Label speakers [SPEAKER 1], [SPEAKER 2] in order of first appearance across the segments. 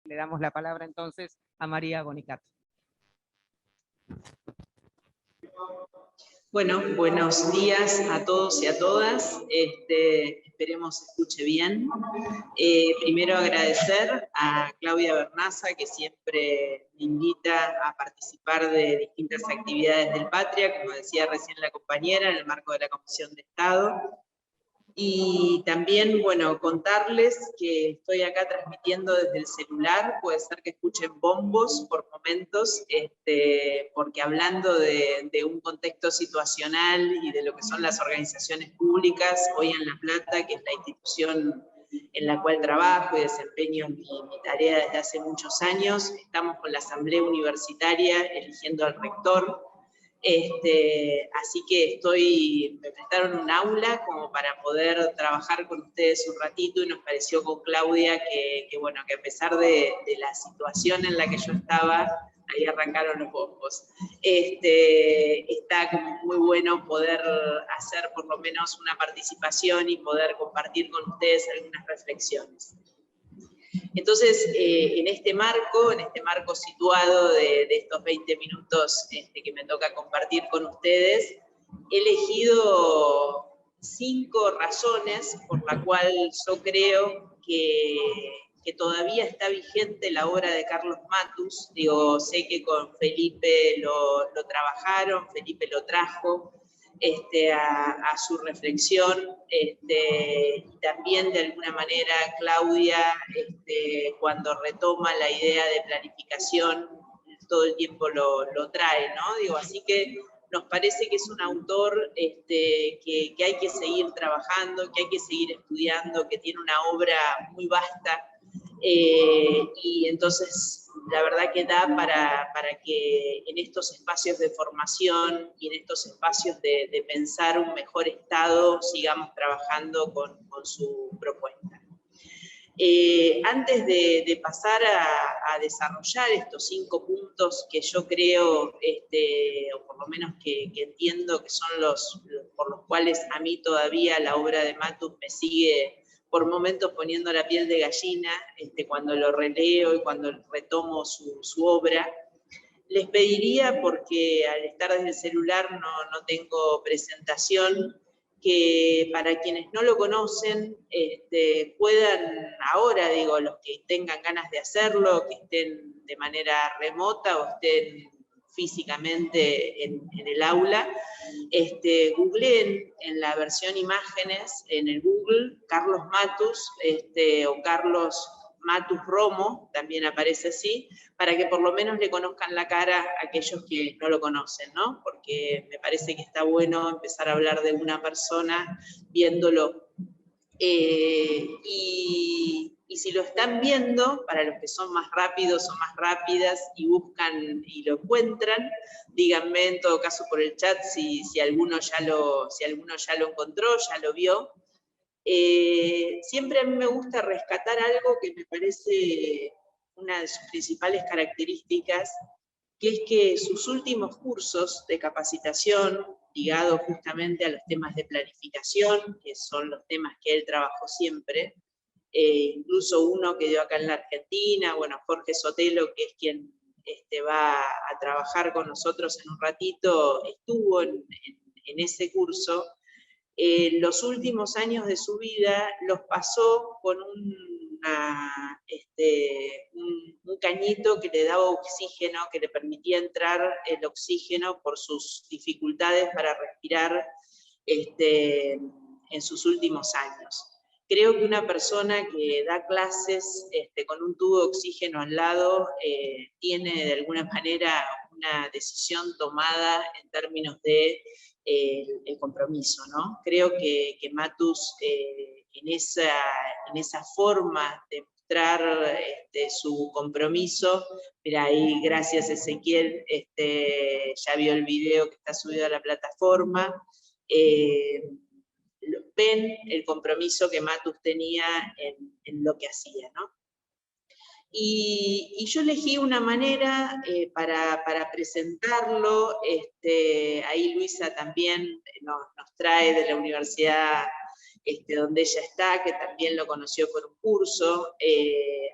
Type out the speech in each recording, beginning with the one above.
[SPEAKER 1] Le damos la palabra entonces a María Bonicato.
[SPEAKER 2] Bueno, buenos días a todos y a todas. Esperemos se escuche bien. Primero agradecer a Claudia Bernaza, que siempre me invita a participar de distintas actividades del Patria, como decía recién la compañera, en el marco de la Comisión de Estado. Y también, bueno, contarles que estoy acá transmitiendo desde el celular, puede ser que escuchen bombos por momentos, porque hablando de un contexto situacional y de lo que son las organizaciones públicas, hoy en La Plata, que es la institución en la cual trabajo y desempeño mi tarea desde hace muchos años, estamos con la Asamblea Universitaria eligiendo al rector. Así que me prestaron un aula como para poder trabajar con ustedes un ratito, y nos pareció con Claudia que a pesar de la situación en la que yo estaba, ahí arrancaron los bombos, está como muy bueno poder hacer por lo menos una participación y poder compartir con ustedes algunas reflexiones. Entonces, en este marco situado de estos 20 minutos que me toca compartir con ustedes, he elegido 5 razones por las cuales yo creo que todavía está vigente la obra de Carlos Matus. Digo, sé que con Felipe lo trabajaron, Felipe lo trajo a su reflexión, y también de alguna manera Claudia, cuando retoma la idea de planificación, todo el tiempo lo trae, ¿no? Digo, así que nos parece que es un autor que hay que seguir trabajando, que hay que seguir estudiando, que tiene una obra muy vasta, y entonces la verdad que da para que en estos espacios de formación y en estos espacios de pensar un mejor Estado sigamos trabajando con su propuesta. Antes de pasar a desarrollar estos 5 puntos que yo creo, o por lo menos que entiendo que son por los cuales a mí todavía la obra de Matus me sigue por momentos poniendo la piel de gallina, cuando lo releo y cuando retomo su obra, les pediría, porque al estar desde el celular no tengo presentación, que para quienes no lo conocen, puedan ahora, digo, los que tengan ganas de hacerlo, que estén de manera remota o estén físicamente en el aula, googleen en la versión imágenes, en el Google, Carlos Matus, o Carlos Matus Romo, también aparece así, para que por lo menos le conozcan la cara a aquellos que no lo conocen, ¿no? Porque me parece que está bueno empezar a hablar de una persona viéndolo. Y si lo están viendo, para los que son más rápidos o más rápidas y buscan y lo encuentran, díganme en todo caso por el chat si alguno ya lo encontró, ya lo vio. Siempre a mí me gusta rescatar algo que me parece una de sus principales características, que es que sus últimos cursos de capacitación, ligados justamente a los temas de planificación, que son los temas que él trabajó siempre, incluso uno que dio acá en la Argentina, bueno, Jorge Sotelo, que es quien va a trabajar con nosotros en un ratito, estuvo en ese curso. Los últimos años de su vida los pasó con un cañito que le daba oxígeno, que le permitía entrar el oxígeno por sus dificultades para respirar en sus últimos años. Creo que una persona que da clases con un tubo de oxígeno al lado tiene de alguna manera una decisión tomada en términos de el compromiso, ¿no? Creo que Matus en esa forma de mostrar su compromiso, mira ahí, gracias Ezequiel, ya vio el video que está subido a la plataforma, ven el compromiso que Matus tenía en lo que hacía, ¿no? Y yo elegí una manera para presentarlo, ahí Luisa también nos trae de la Universidad donde ella está, que también lo conoció por un curso,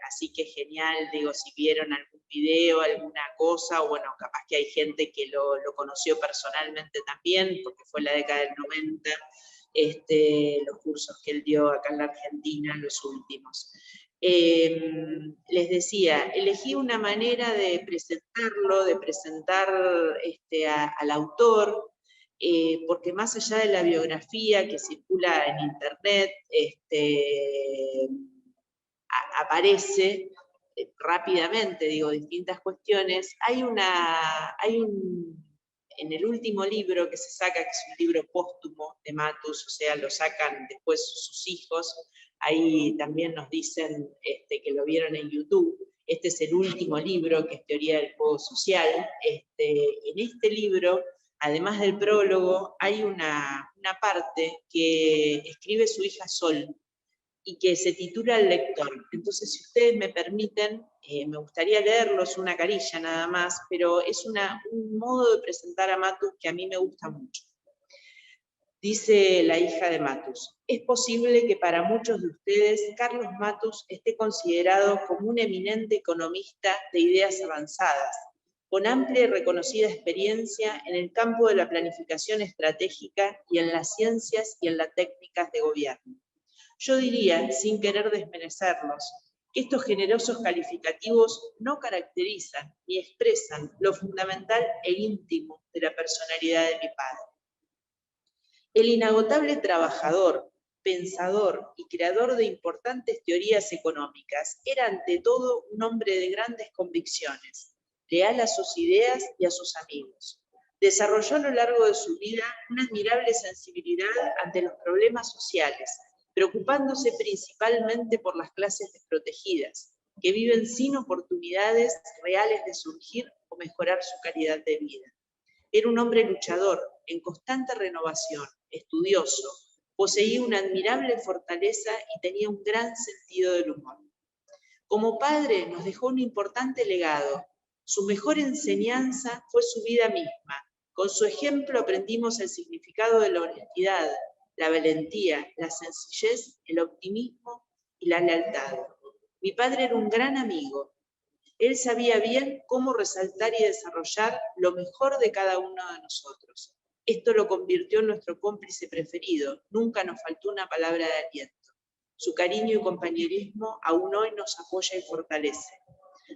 [SPEAKER 2] así que genial, digo, si vieron algún video, alguna cosa, o bueno, capaz que hay gente que lo conoció personalmente también, porque fue en la década del 90, los cursos que él dio acá en la Argentina, los últimos. Les decía, elegí una manera de presentarlo, de presentar al autor, porque más allá de la biografía que circula en internet, aparece rápidamente, digo, distintas cuestiones. En el último libro que se saca, que es un libro póstumo de Matus, o sea, lo sacan después sus hijos, ahí también nos dicen que lo vieron en YouTube. Este es el último libro, que es Teoría del Juego Social. En este libro, además del prólogo, hay una parte que escribe su hija Sol, y que se titula El lector. Entonces, si ustedes me permiten, me gustaría leerlos, una carilla nada más, pero es un modo de presentar a Matus que a mí me gusta mucho. Dice la hija de Matus: es posible que para muchos de ustedes Carlos Matus esté considerado como un eminente economista de ideas avanzadas, con amplia y reconocida experiencia en el campo de la planificación estratégica y en las ciencias y en las técnicas de gobierno. Yo diría, sin querer desmerecerlos, que estos generosos calificativos no caracterizan ni expresan lo fundamental e íntimo de la personalidad de mi padre. El inagotable trabajador, pensador y creador de importantes teorías económicas era ante todo un hombre de grandes convicciones, leal a sus ideas y a sus amigos. Desarrolló a lo largo de su vida una admirable sensibilidad ante los problemas sociales, preocupándose principalmente por las clases desprotegidas, que viven sin oportunidades reales de surgir o mejorar su calidad de vida. Era un hombre luchador, en constante renovación, estudioso, poseía una admirable fortaleza y tenía un gran sentido del humor. Como padre nos dejó un importante legado. Su mejor enseñanza fue su vida misma. Con su ejemplo aprendimos el significado de la honestidad, la valentía, la sencillez, el optimismo y la lealtad. Mi padre era un gran amigo. Él sabía bien cómo resaltar y desarrollar lo mejor de cada uno de nosotros. Esto lo convirtió en nuestro cómplice preferido. Nunca nos faltó una palabra de aliento. Su cariño y compañerismo aún hoy nos apoya y fortalece.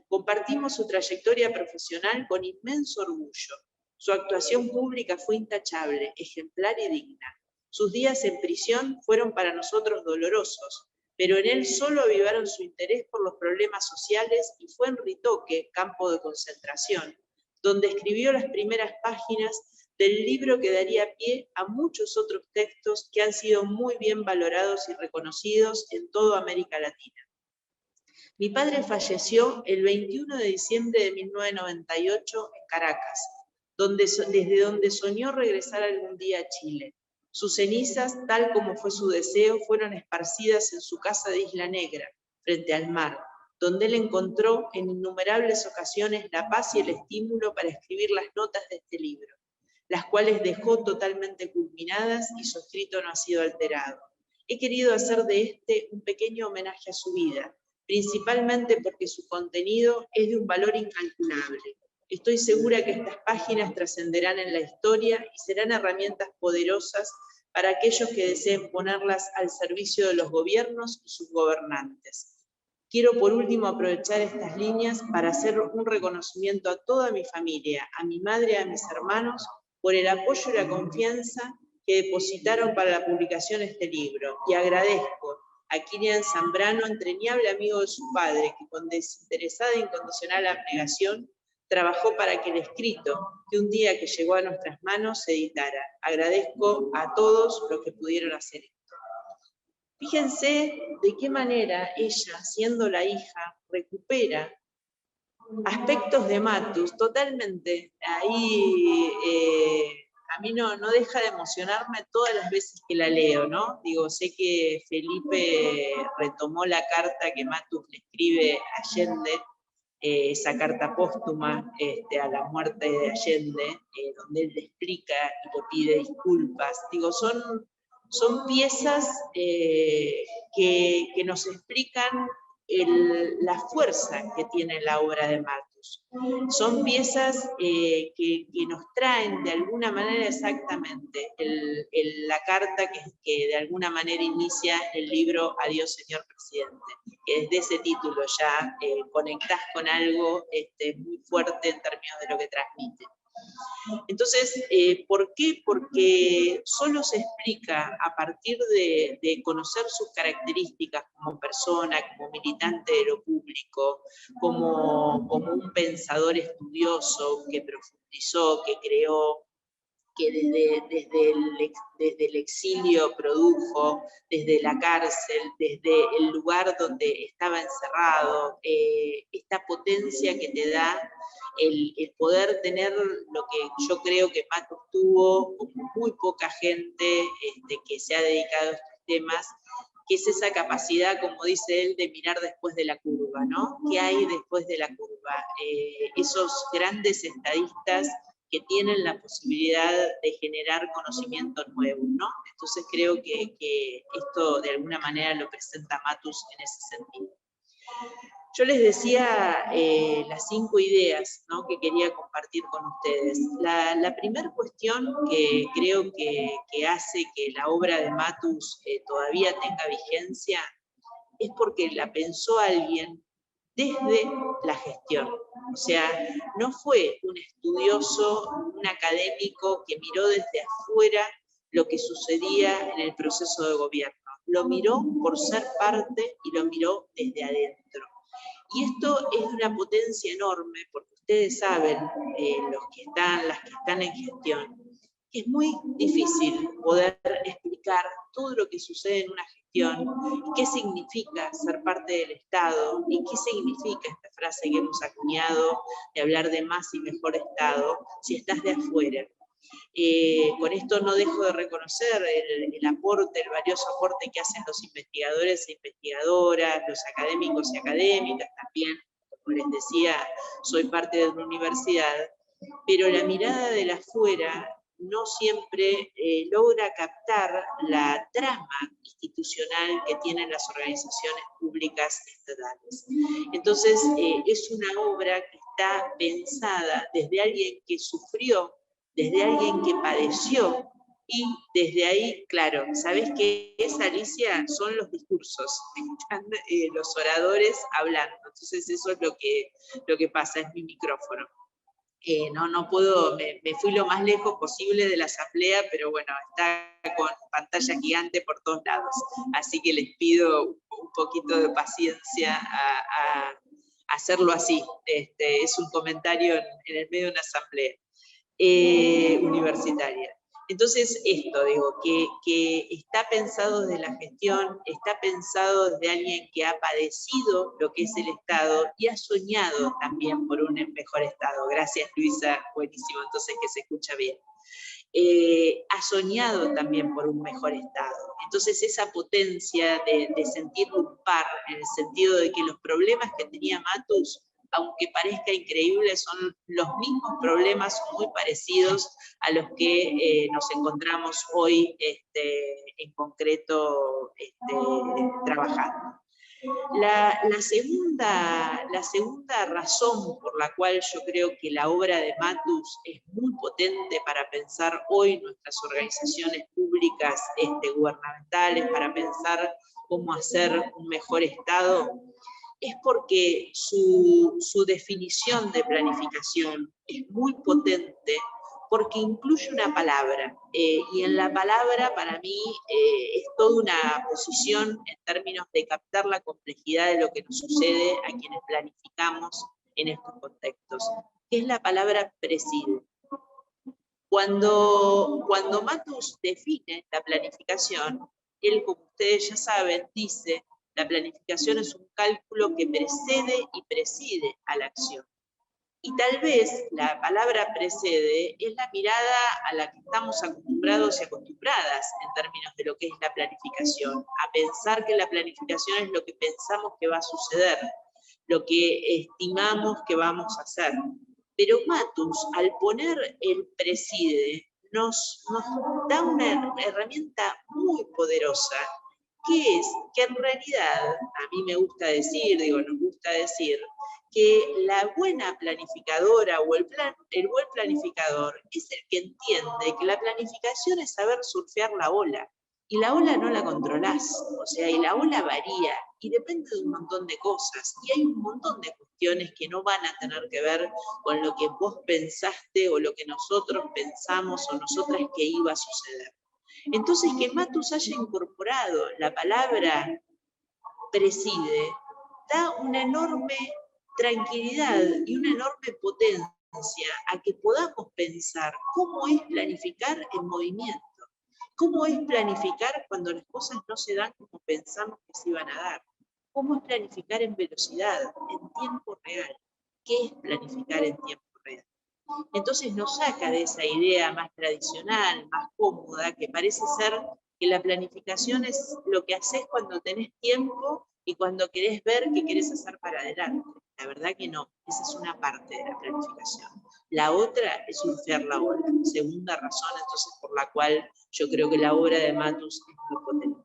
[SPEAKER 2] Compartimos su trayectoria profesional con inmenso orgullo. Su actuación pública fue intachable, ejemplar y digna. Sus días en prisión fueron para nosotros dolorosos, pero en él solo avivaron su interés por los problemas sociales y fue en Ritoque, campo de concentración, donde escribió las primeras páginas del libro que daría pie a muchos otros textos que han sido muy bien valorados y reconocidos en toda América Latina. Mi padre falleció el 21 de diciembre de 1998 en Caracas, desde donde soñó regresar algún día a Chile. Sus cenizas, tal como fue su deseo, fueron esparcidas en su casa de Isla Negra, frente al mar, donde él encontró en innumerables ocasiones la paz y el estímulo para escribir las notas de este libro, las cuales dejó totalmente culminadas y su escrito no ha sido alterado. He querido hacer de este un pequeño homenaje a su vida, principalmente porque su contenido es de un valor incalculable. Estoy segura que estas páginas trascenderán en la historia y serán herramientas poderosas para aquellos que deseen ponerlas al servicio de los gobiernos y sus gobernantes. Quiero por último aprovechar estas líneas para hacer un reconocimiento a toda mi familia, a mi madre y a mis hermanos, por el apoyo y la confianza que depositaron para la publicación de este libro, y agradezco a Kilian Zambrano, entrañable amigo de su padre, que con desinteresada e incondicional abnegación trabajó para que el escrito, que un día que llegó a nuestras manos, se editara. Agradezco a todos los que pudieron hacer esto. Fíjense de qué manera ella, siendo la hija, recupera aspectos de Matus totalmente. Ahí a mí no deja de emocionarme todas las veces que la leo, ¿no? Digo, sé que Felipe retomó la carta que Matus le escribe a Allende, esa carta póstuma a la muerte de Allende, donde él le explica y le pide disculpas. Digo, son Son piezas que nos explican la fuerza que tiene la obra de Matus. Son piezas que nos traen de alguna manera exactamente la carta que de alguna manera inicia el libro Adiós, señor presidente, que desde ese título ya conectás con algo muy fuerte en términos de lo que transmite. Entonces, ¿por qué? Porque solo se explica a partir de conocer sus características como persona, como militante de lo público, como un pensador estudioso que profundizó, que creó, que desde el exilio produjo, desde la cárcel, desde el lugar donde estaba encerrado, esta potencia que te da el poder tener lo que yo creo que Matus tuvo, como muy poca gente que se ha dedicado a estos temas, que es esa capacidad, como dice él, de mirar después de la curva, ¿no? ¿Qué hay después de la curva? Esos grandes estadistas que tienen la posibilidad de generar conocimientos nuevos, ¿no? Entonces creo que esto de alguna manera lo presenta Matus en ese sentido. Yo les decía las 5 ideas, ¿no?, que quería compartir con ustedes. La primera cuestión que creo que hace que la obra de Matus todavía tenga vigencia es porque la pensó alguien desde la gestión. O sea, no fue un estudioso, un académico que miró desde afuera lo que sucedía en el proceso de gobierno. Lo miró por ser parte y lo miró desde adentro. Y esto es de una potencia enorme, porque ustedes saben, las que están en gestión, que es muy difícil poder explicar todo lo que sucede en una gestión, y qué significa ser parte del Estado, y qué significa esta frase que hemos acuñado de hablar de más y mejor Estado, si estás de afuera. Con esto no dejo de reconocer el aporte, el valioso aporte que hacen los investigadores e investigadoras, los académicos y académicas también. Como les decía, soy parte de una universidad, pero la mirada de la afuera no siempre logra captar la trama institucional que tienen las organizaciones públicas estatales. Entonces, es una obra que está pensada desde alguien que sufrió, desde alguien que padeció, y desde ahí, claro, ¿sabés qué es, Alicia? Son los discursos, están los oradores hablando. Entonces eso es lo que pasa, es mi micrófono. No puedo, me fui lo más lejos posible de la asamblea, pero bueno, está con pantalla gigante por todos lados. Así que les pido un poquito de paciencia a hacerlo así. Es un comentario en el medio de una asamblea universitaria. Entonces, esto, digo, que está pensado desde la gestión, está pensado desde alguien que ha padecido lo que es el Estado y ha soñado también por un mejor Estado. Gracias, Luisa, buenísimo, entonces que se escucha bien. Ha soñado también por un mejor Estado. Entonces, esa potencia de sentir un par, en el sentido de que los problemas que tenía Matus, aunque parezca increíble, son los mismos problemas muy parecidos a los que nos encontramos hoy en concreto trabajando. La segunda razón por la cual yo creo que la obra de Matus es muy potente para pensar hoy nuestras organizaciones públicas gubernamentales, para pensar cómo hacer un mejor Estado, es porque su definición de planificación es muy potente, porque incluye una palabra, y en la palabra para mí es toda una posición en términos de captar la complejidad de lo que nos sucede a quienes planificamos en estos contextos, que es la palabra preside. Cuando Matus define la planificación, él, como ustedes ya saben, dice: la planificación es un cálculo que precede y preside a la acción. Y tal vez la palabra precede es la mirada a la que estamos acostumbrados y acostumbradas en términos de lo que es la planificación, a pensar que la planificación es lo que pensamos que va a suceder, lo que estimamos que vamos a hacer. Pero Matus, al poner el preside, nos da una herramienta muy poderosa, que es que en realidad, a mí me gusta decir, nos gusta decir, que la buena planificadora o el buen planificador es el que entiende que la planificación es saber surfear la ola. Y la ola no la controlás, o sea, y la ola varía, y depende de un montón de cosas, y hay un montón de cuestiones que no van a tener que ver con lo que vos pensaste, o lo que nosotros pensamos, o nosotras que iba a suceder. Entonces, que Matus haya incorporado la palabra preside, da una enorme tranquilidad y una enorme potencia a que podamos pensar cómo es planificar en movimiento. ¿Cómo es planificar cuando las cosas no se dan como pensamos que se iban a dar? ¿Cómo es planificar en velocidad, en tiempo real? ¿Qué es planificar en tiempo real? Entonces nos saca de esa idea más tradicional, más cómoda, que parece ser que la planificación es lo que haces cuando tenés tiempo y cuando querés ver qué querés hacer para adelante. La verdad que no, esa es una parte de la planificación. La otra es surfear la ola. Segunda razón, entonces, por la cual yo creo que la obra de Matus es muy potente.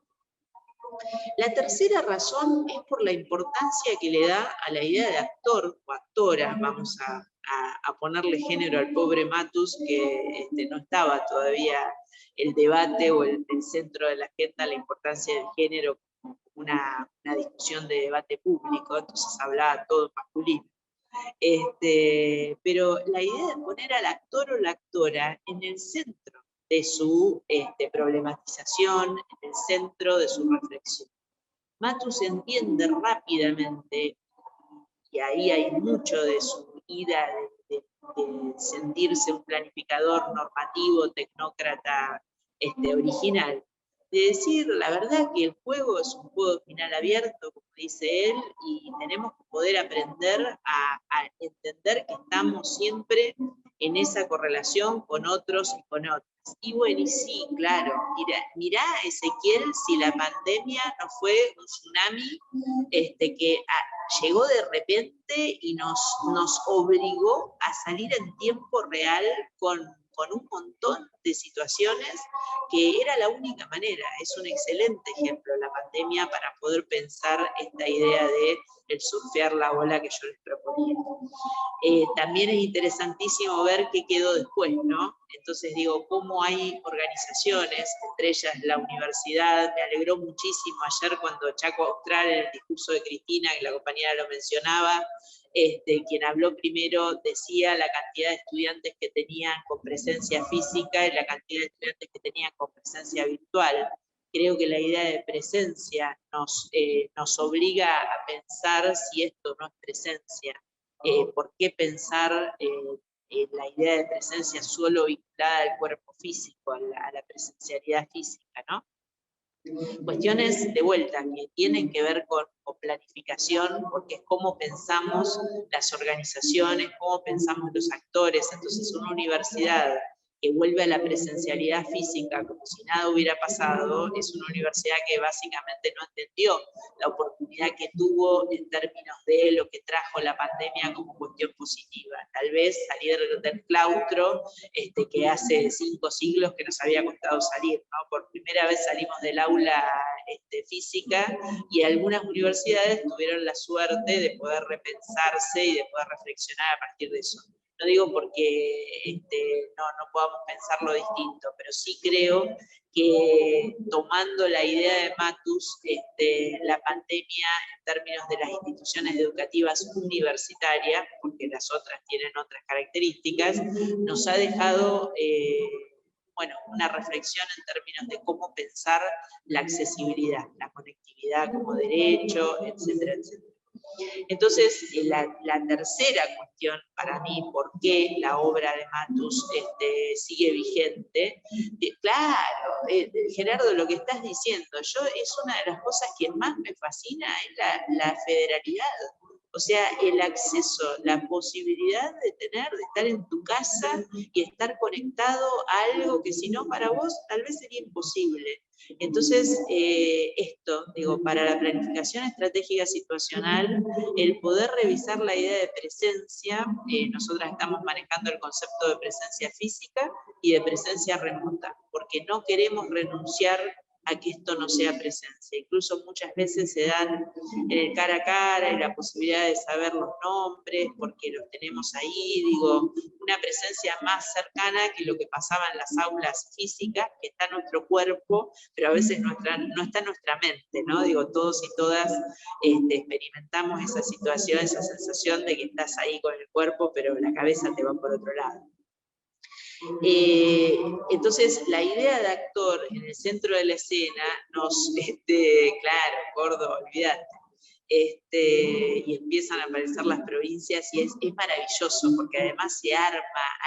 [SPEAKER 2] La tercera razón es por la importancia que le da a la idea de actor o actora. Vamos a ponerle género al pobre Matus, que no estaba todavía el debate o el centro de la agenda, la importancia del género como una discusión de debate público, entonces hablaba todo masculino. Pero la idea de poner al actor o la actora en el centro de su problematización, en el centro de su reflexión. Matus entiende rápidamente, y ahí hay mucho de su ida de sentirse un planificador normativo, tecnócrata original, de decir, la verdad que el juego es un juego final abierto, como dice él, y tenemos que poder aprender a entender que estamos siempre en esa correlación con otros y con otras. Y bueno, y sí, claro, mirá Ezequiel, si la pandemia no fue un tsunami que llegó de repente y nos obligó a salir en tiempo real con un montón de situaciones que era la única manera. Es un excelente ejemplo la pandemia para poder pensar esta idea de el surfear la ola que yo les proponía. También es interesantísimo ver qué quedó después, ¿no? Entonces digo, cómo hay organizaciones, entre ellas la universidad. Me alegró muchísimo ayer cuando Chaco Austral, en el discurso de Cristina, que la compañera lo mencionaba, quien habló primero decía la cantidad de estudiantes que tenían con presencia física y la cantidad de estudiantes que tenían con presencia virtual. Creo que la idea de presencia nos obliga a pensar si esto no es presencia. ¿Por qué pensar la idea de presencia solo vinculada al cuerpo físico, a la presencialidad física, ¿no? Cuestiones de vuelta que tienen que ver con planificación, porque es cómo pensamos las organizaciones, cómo pensamos los actores. Entonces una universidad que vuelve a la presencialidad física como si nada hubiera pasado, es una universidad que básicamente no entendió la oportunidad que tuvo en términos de lo que trajo la pandemia como cuestión positiva. Tal vez salir del claustro que hace 5 siglos que nos había costado salir, ¿no? Por primera vez salimos del aula física, y algunas universidades tuvieron la suerte de poder repensarse y de poder reflexionar a partir de eso. No digo porque no podamos pensarlo distinto, pero sí creo que tomando la idea de Matus, la pandemia en términos de las instituciones educativas universitarias, porque las otras tienen otras características, nos ha dejado una reflexión en términos de cómo pensar la accesibilidad, la conectividad como derecho, etcétera, etcétera. Entonces, la tercera cuestión para mí, por qué la obra de Matus sigue vigente, claro, Gerardo, lo que estás diciendo, es una de las cosas que más me fascina, es la federalidad. O sea, el acceso, la posibilidad de estar en tu casa y estar conectado a algo que si no para vos tal vez sería imposible. Entonces, esto, digo, para la planificación estratégica situacional, el poder revisar la idea de presencia, nosotras estamos manejando el concepto de presencia física y de presencia remota, porque no queremos renunciar a que esto no sea presencia. Incluso muchas veces se dan en el cara a cara y la posibilidad de saber los nombres, porque los tenemos ahí, digo, una presencia más cercana que lo que pasaba en las aulas físicas, que está en nuestro cuerpo, pero a veces no está en nuestra mente, ¿no? Digo, todos y todas experimentamos esa situación, esa sensación de que estás ahí con el cuerpo, pero la cabeza te va por otro lado. Entonces, la idea de actor en el centro de la escena nos, claro, gordo, olvídate. Y empiezan a aparecer las provincias y es maravilloso porque además se arma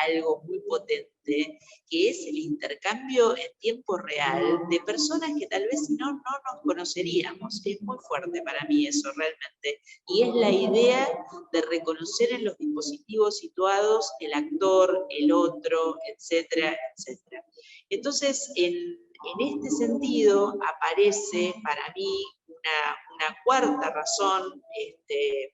[SPEAKER 2] algo muy potente que es el intercambio en tiempo real de personas que tal vez si no nos conoceríamos. Es muy fuerte para mí eso realmente. Y es la idea de reconocer en los dispositivos situados el actor, el otro, etcétera, etcétera. Entonces, en este sentido aparece para mí una cuarta razón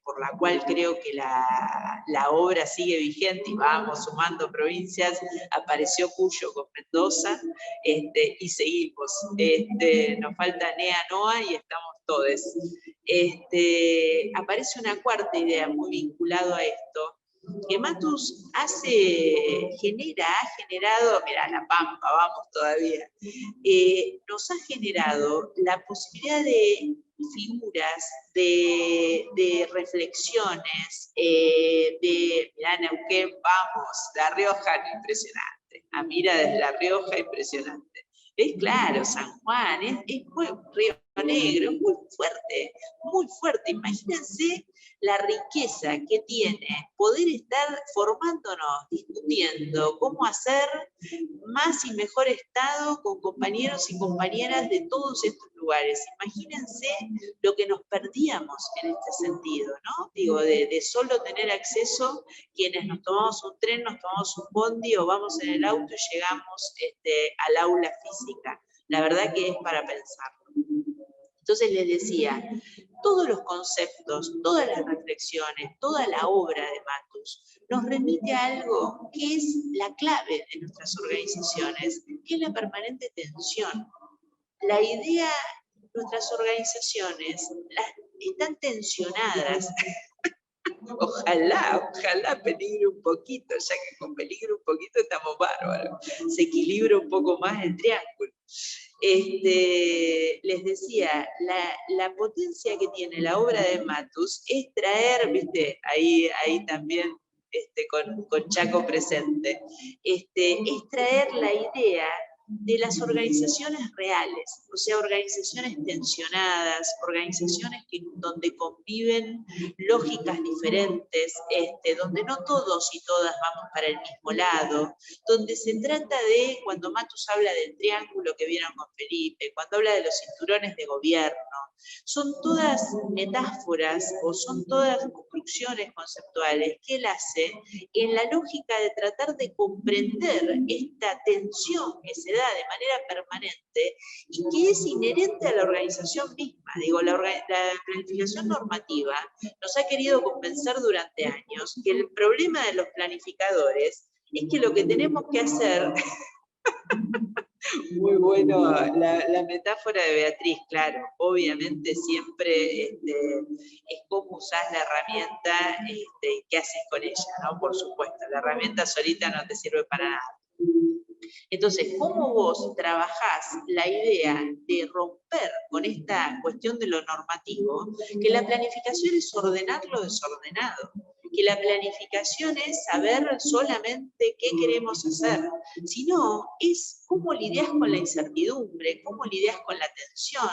[SPEAKER 2] por la cual creo que la obra sigue vigente y vamos sumando provincias. Apareció Cuyo con Mendoza y seguimos. Nos falta Nea Noa y estamos todos. Aparece una cuarta idea muy vinculado a esto, que Matus ha generado, mirá, La Pampa, vamos todavía, nos ha generado la posibilidad de figuras, de reflexiones, mirá, Neuquén, vamos, La Rioja, impresionante, Mira desde La Rioja, impresionante. Es claro, San Juan, es muy Río Negro, es muy fuerte. Imagínense la riqueza que tiene poder estar formándonos, discutiendo cómo hacer más y mejor Estado con compañeros y compañeras de todos estos lugares. Imagínense lo que nos perdíamos en este sentido, ¿no? Digo, de solo tener acceso quienes nos tomamos un tren, nos tomamos un bondi o vamos en el auto y llegamos al aula física. La verdad que es para pensarlo. Entonces les decía, todos los conceptos, todas las reflexiones, toda la obra de Matus nos remite a algo que es la clave de nuestras organizaciones, que es la permanente tensión. La idea, nuestras organizaciones están tensionadas. Ojalá peligre un poquito, ya que con peligro un poquito estamos bárbaros. Se equilibra un poco más el triángulo. Les decía, la potencia que tiene la obra de Matus es traer, viste, ahí también con Chaco presente, es traer la idea de las organizaciones reales, o sea, organizaciones tensionadas, organizaciones donde conviven lógicas diferentes, donde no todos y todas vamos para el mismo lado, donde se trata de, cuando Matus habla del triángulo que vieron con Felipe, cuando habla de los cinturones de gobierno, son todas metáforas o son todas construcciones conceptuales que él hace en la lógica de tratar de comprender esta tensión que se da de manera permanente y que es inherente a la organización misma. Digo, la planificación normativa nos ha querido convencer durante años que el problema de los planificadores es que lo que tenemos que hacer... Muy bueno la metáfora de Beatriz, claro, obviamente siempre es cómo usás la herramienta y qué haces con ella, ¿no? Por supuesto, la herramienta solita no te sirve para nada. Entonces, ¿cómo vos trabajás la idea de romper con esta cuestión de lo normativo? Que la planificación es ordenar lo desordenado, que la planificación es saber solamente qué queremos hacer, sino es cómo lidias con la incertidumbre, cómo lidias con la tensión,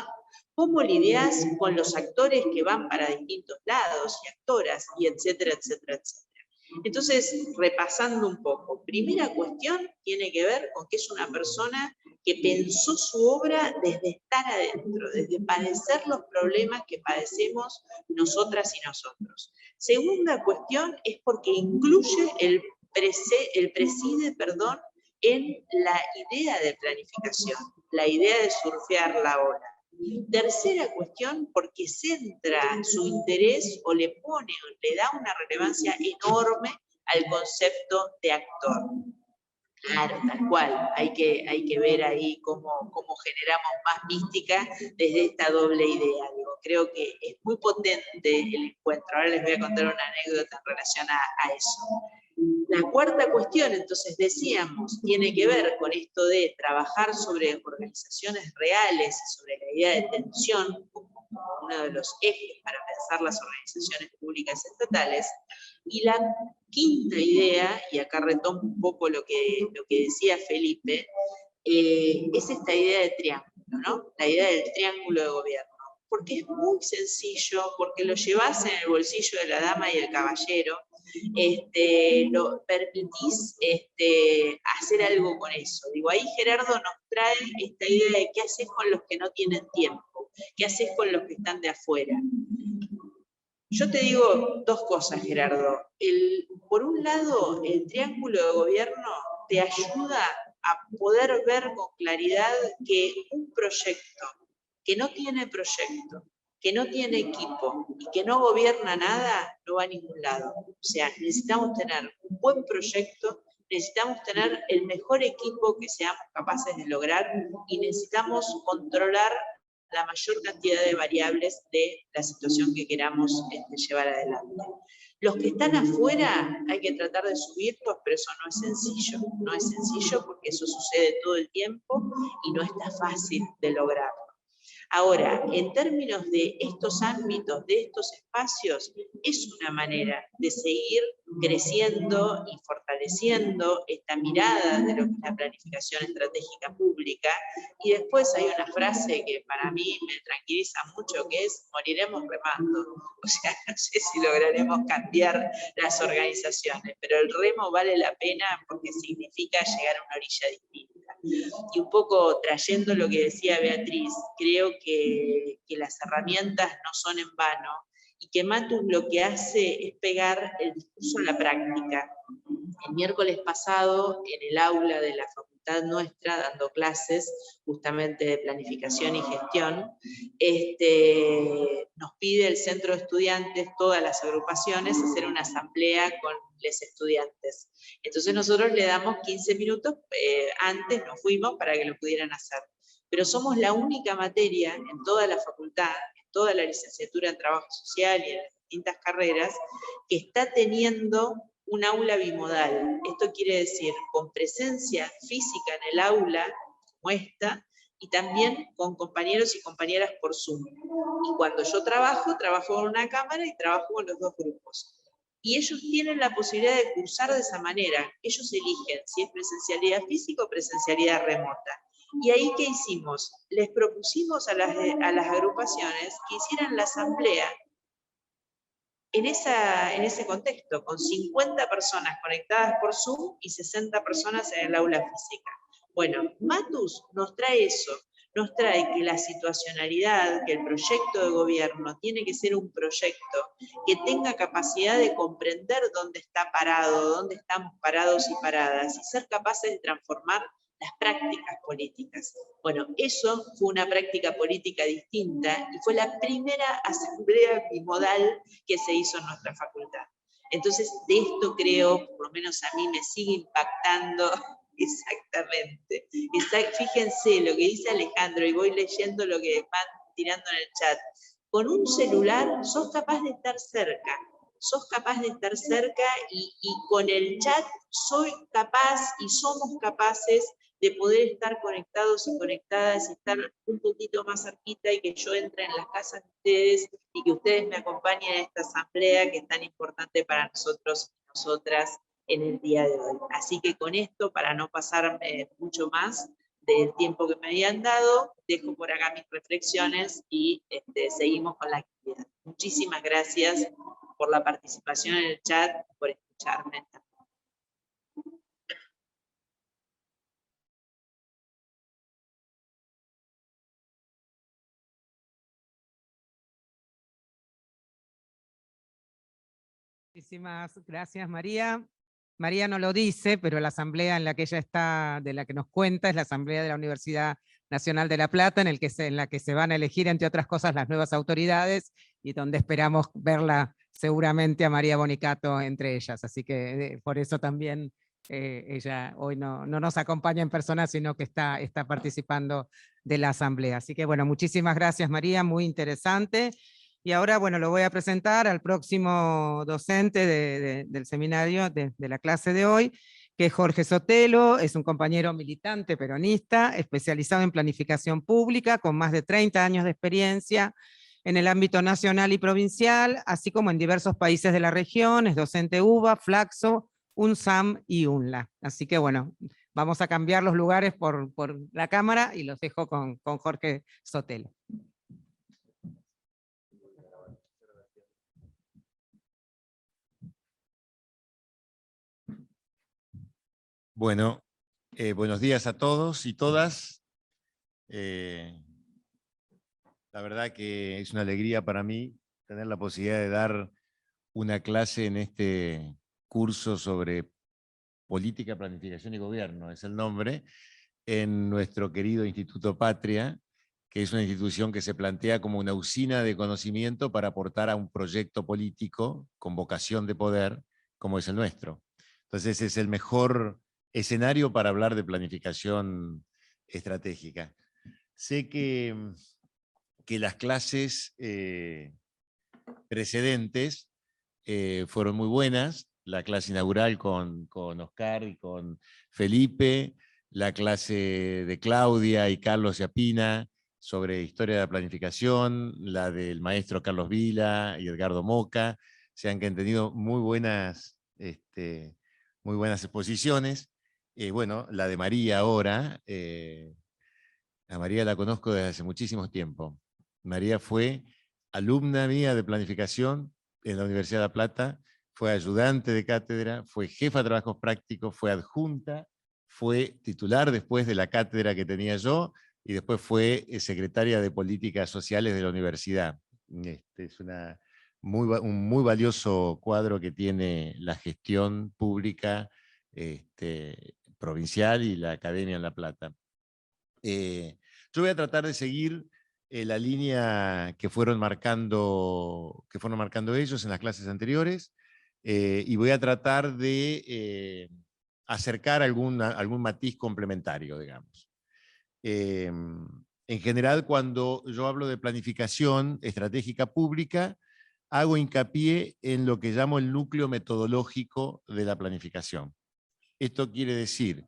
[SPEAKER 2] cómo lidias con los actores que van para distintos lados y actoras, y etcétera, etcétera, etcétera. Entonces, repasando un poco, primera cuestión tiene que ver con que es una persona que pensó su obra desde estar adentro, desde padecer los problemas que padecemos nosotras y nosotros. Segunda cuestión es porque incluye el preside, en la idea de planificación, la idea de surfear la ola. Tercera cuestión, porque centra su interés o le pone o le da una relevancia enorme al concepto de actor. Claro, tal cual. Hay que ver ahí cómo generamos más mística desde esta doble idea. Digo, creo que es muy potente el encuentro. Ahora les voy a contar una anécdota en relación a eso. La cuarta cuestión, entonces decíamos, tiene que ver con esto de trabajar sobre organizaciones reales y sobre la idea de tensión como uno de los ejes para pensar las organizaciones públicas estatales. Y la quinta idea, y acá retomo un poco lo que decía Felipe, es esta idea de triángulo, ¿no? La idea del triángulo de gobierno. Porque es muy sencillo, porque lo llevas en el bolsillo de la dama y el caballero, lo permitís hacer algo con eso. Digo, ahí Gerardo nos trae esta idea de qué haces con los que no tienen tiempo, qué haces con los que están de afuera. Yo te digo dos cosas, Gerardo. Por un lado, el triángulo de gobierno te ayuda a poder ver con claridad que un proyecto que no tiene proyecto, que no tiene equipo y que no gobierna nada, no va a ningún lado. O sea, necesitamos tener un buen proyecto, necesitamos tener el mejor equipo que seamos capaces de lograr y necesitamos controlar la mayor cantidad de variables de la situación que queramos llevar adelante. Los que están afuera hay que tratar de subirlos, pero eso no es sencillo. No es sencillo porque eso sucede todo el tiempo y no está fácil de lograrlo. Ahora, en términos de estos ámbitos, de estos espacios, es una manera de seguir creciendo y fortaleciendo esta mirada de lo que es la planificación estratégica pública. Y después hay una frase que para mí me tranquiliza mucho, que es: moriremos remando. O sea, no sé si lograremos cambiar las organizaciones, pero el remo vale la pena porque significa llegar a una orilla distinta. Y un poco trayendo lo que decía Beatriz, creo que las herramientas no son en vano y que Matus lo que hace es pegar el discurso a la práctica. El miércoles pasado, en el aula de la facultad nuestra, dando clases justamente de planificación y gestión, nos pide el centro de estudiantes, todas las agrupaciones, hacer una asamblea con los estudiantes. Entonces nosotros le damos 15 minutos, antes nos fuimos para que lo pudieran hacer. Pero somos la única materia en toda la facultad, en toda la licenciatura en Trabajo Social y en las distintas carreras, que está teniendo un aula bimodal. Esto quiere decir con presencia física en el aula, como esta, y también con compañeros y compañeras por Zoom. Y cuando yo trabajo con una cámara y trabajo con los dos grupos. Y ellos tienen la posibilidad de cursar de esa manera. Ellos eligen si es presencialidad física o presencialidad remota. Y ahí, ¿qué hicimos? Les propusimos a las agrupaciones que hicieran la asamblea en ese contexto, con 50 personas conectadas por Zoom y 60 personas en el aula física. Bueno, Matus nos trae eso, nos trae que la situacionalidad, que el proyecto de gobierno tiene que ser un proyecto que tenga capacidad de comprender dónde está parado, dónde estamos parados y paradas, y ser capaces de transformar las prácticas políticas. Bueno, eso fue una práctica política distinta y fue la primera asamblea bimodal que se hizo en nuestra facultad. Entonces, de esto creo, por lo menos a mí me sigue impactando exactamente. Fíjense lo que dice Alejandro, y voy leyendo lo que van tirando en el chat. Con un celular sos capaz de estar cerca. Sos capaz de estar cerca y con el chat soy capaz y somos capaces de poder estar conectados y conectadas, y estar un poquito más cerquita y que yo entre en las casas de ustedes y que ustedes me acompañen en esta asamblea que es tan importante para nosotros y nosotras en el día de hoy. Así que con esto, para no pasar mucho más del tiempo que me habían dado, dejo por acá mis reflexiones y seguimos con la actividad. Muchísimas gracias por la participación en el chat, por escucharme.
[SPEAKER 1] Muchísimas gracias, María. María no lo dice, pero la asamblea en la que ella está, de la que nos cuenta, es la asamblea de la Universidad Nacional de La Plata, en la que se van a elegir, entre otras cosas, las nuevas autoridades, y donde esperamos verla seguramente a María Bonicato entre ellas. Así que por eso también ella hoy no nos acompaña en persona, sino que está participando de la asamblea. Así que bueno, muchísimas gracias, María, muy interesante. Y ahora, bueno, lo voy a presentar al próximo docente del seminario, de la clase de hoy, que es Jorge Sotelo. Es un compañero militante peronista, especializado en planificación pública, con más de 30 años de experiencia en el ámbito nacional y provincial, así como en diversos países de la región. Es docente UBA, Flaxo, UNSAM y UNLA. Así que bueno, vamos a cambiar los lugares por la cámara y los dejo con Jorge Sotelo.
[SPEAKER 3] Bueno, buenos días a todos y todas. La verdad que es una alegría para mí tener la posibilidad de dar una clase en este curso sobre política, planificación y gobierno, es el nombre, en nuestro querido Instituto Patria, que es una institución que se plantea como una usina de conocimiento para aportar a un proyecto político con vocación de poder, como es el nuestro. Entonces es el mejor escenario para hablar de planificación estratégica. Sé que las clases precedentes fueron muy buenas, la clase inaugural con Oscar y con Felipe, la clase de Claudia y Carlos Yapina sobre historia de la planificación, la del maestro Carlos Vila y Edgardo Moca, se han tenido muy buenas exposiciones. Bueno, la de María ahora, a María la conozco desde hace muchísimo tiempo. María fue alumna mía de planificación en la Universidad de La Plata, fue ayudante de cátedra, fue jefa de trabajos prácticos, fue adjunta, fue titular después de la cátedra que tenía yo, y después fue secretaria de Políticas Sociales de la universidad. Es un muy valioso cuadro que tiene la gestión pública provincial y la academia en La Plata. Yo voy a tratar de seguir la línea que fueron marcando ellos en las clases anteriores, y voy a tratar de acercar algún matiz complementario, digamos. En general, cuando yo hablo de planificación estratégica pública, hago hincapié en lo que llamo el núcleo metodológico de la planificación. Esto quiere decir,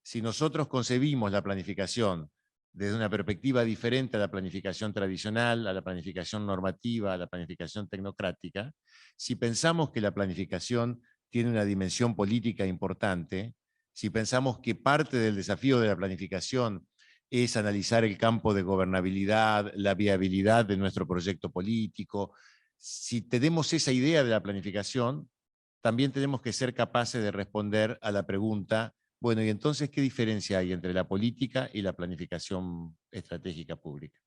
[SPEAKER 3] si nosotros concebimos la planificación desde una perspectiva diferente a la planificación tradicional, a la planificación normativa, a la planificación tecnocrática, si pensamos que la planificación tiene una dimensión política importante, si pensamos que parte del desafío de la planificación es analizar el campo de gobernabilidad, la viabilidad de nuestro proyecto político, si tenemos esa idea de la planificación, también tenemos que ser capaces de responder a la pregunta: bueno, y entonces, ¿qué diferencia hay entre la política y la planificación estratégica pública?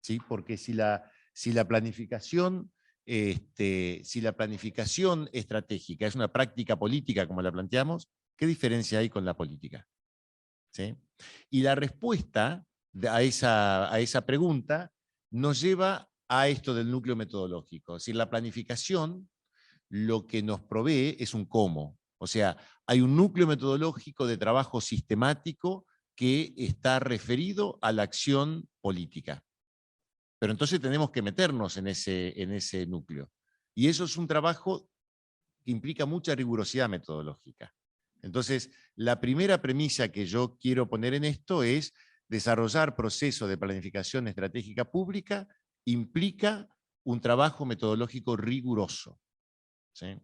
[SPEAKER 3] ¿Sí? Porque si la planificación estratégica es una práctica política, como la planteamos, ¿qué diferencia hay con la política? ¿Sí? Y la respuesta a esa pregunta nos lleva a esto del núcleo metodológico. Es decir, la planificación lo que nos provee es un cómo. O sea, hay un núcleo metodológico de trabajo sistemático que está referido a la acción política. Pero entonces tenemos que meternos en ese núcleo. Y eso es un trabajo que implica mucha rigurosidad metodológica. Entonces, la primera premisa que yo quiero poner en esto es: desarrollar procesos de planificación estratégica pública implica un trabajo metodológico riguroso. ¿Sí?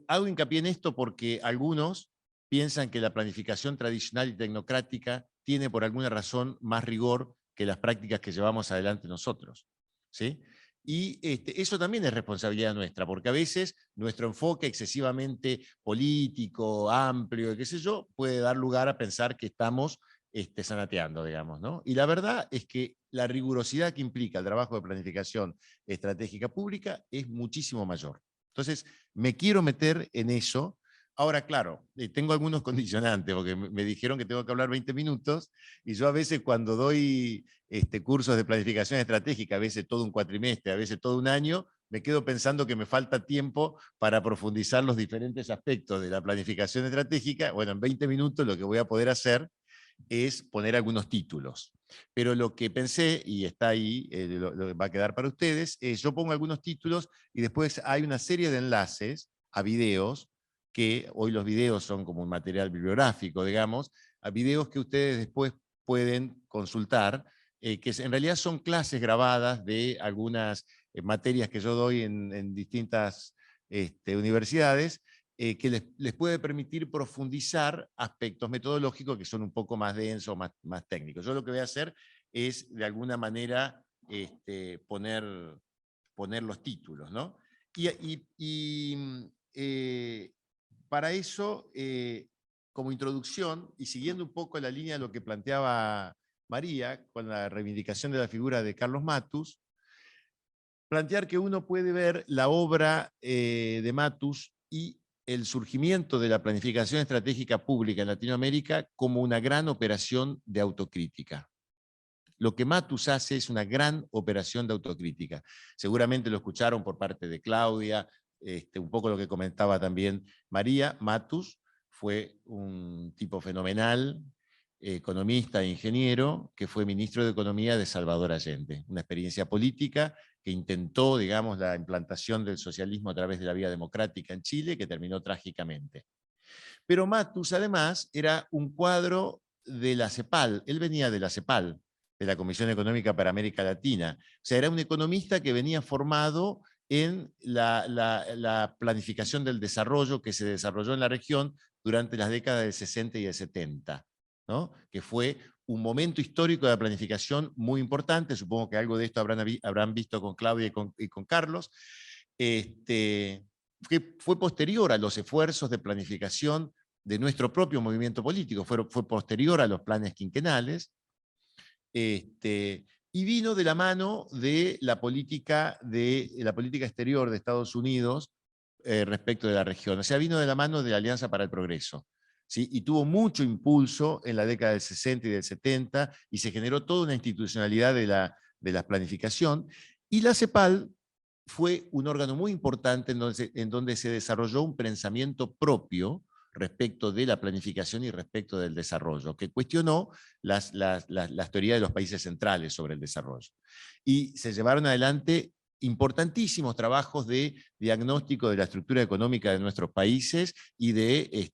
[SPEAKER 3] Hago hincapié en esto porque algunos piensan que la planificación tradicional y tecnocrática tiene por alguna razón más rigor que las prácticas que llevamos adelante nosotros. ¿Sí? Y eso también es responsabilidad nuestra, porque a veces nuestro enfoque excesivamente político, amplio, qué sé yo, puede dar lugar a pensar que estamos zanateando, digamos, ¿no? Y la verdad es que la rigurosidad que implica el trabajo de planificación estratégica pública es muchísimo mayor. Entonces, me quiero meter en eso. Ahora, claro, tengo algunos condicionantes, porque me dijeron que tengo que hablar 20 minutos, y yo a veces cuando doy cursos de planificación estratégica, a veces todo un cuatrimestre, a veces todo un año, me quedo pensando que me falta tiempo para profundizar los diferentes aspectos de la planificación estratégica. Bueno, en 20 minutos lo que voy a poder hacer es poner algunos títulos. Pero lo que pensé, y está ahí, lo va a quedar para ustedes, es yo pongo algunos títulos y después hay una serie de enlaces a videos, que hoy los videos son como un material bibliográfico, digamos, a videos que ustedes después pueden consultar, que en realidad son clases grabadas de algunas materias que yo doy en distintas universidades, que les puede permitir profundizar aspectos metodológicos que son un poco más densos, más técnicos. Yo lo que voy a hacer es, de alguna manera, poner los títulos, ¿no? Para eso, como introducción, y siguiendo un poco la línea de lo que planteaba María, con la reivindicación de la figura de Carlos Matus, plantear que uno puede ver la obra de Matus y el surgimiento de la planificación estratégica pública en Latinoamérica como una gran operación de autocrítica. Lo que Matus hace es una gran operación de autocrítica. Seguramente lo escucharon por parte de Claudia, un poco lo que comentaba también María. Matus fue un tipo fenomenal, economista e ingeniero, que fue ministro de Economía de Salvador Allende. Una experiencia política que intentó, digamos, la implantación del socialismo a través de la vía democrática en Chile, que terminó trágicamente. Pero Matus, además, era un cuadro de la CEPAL. Él venía de la CEPAL, de la Comisión Económica para América Latina. O sea, era un economista que venía formado en la planificación del desarrollo que se desarrolló en la región durante las décadas del 60 y del 70, ¿no? Que fue un momento histórico de la planificación muy importante. Supongo que algo de esto habrán visto con Claudia y con Carlos. Que fue posterior a los esfuerzos de planificación de nuestro propio movimiento político, fue posterior a los planes quinquenales, y vino de la mano de la política exterior de Estados Unidos respecto de la región. O sea, vino de la mano de la Alianza para el Progreso. ¿Sí? Y tuvo mucho impulso en la década del 60 y del 70, y se generó toda una institucionalidad de la planificación. Y la CEPAL fue un órgano muy importante en donde se desarrolló un pensamiento propio respecto de la planificación y respecto del desarrollo, que cuestionó las teorías de los países centrales sobre el desarrollo. Y se llevaron adelante importantísimos trabajos de diagnóstico de la estructura económica de nuestros países y de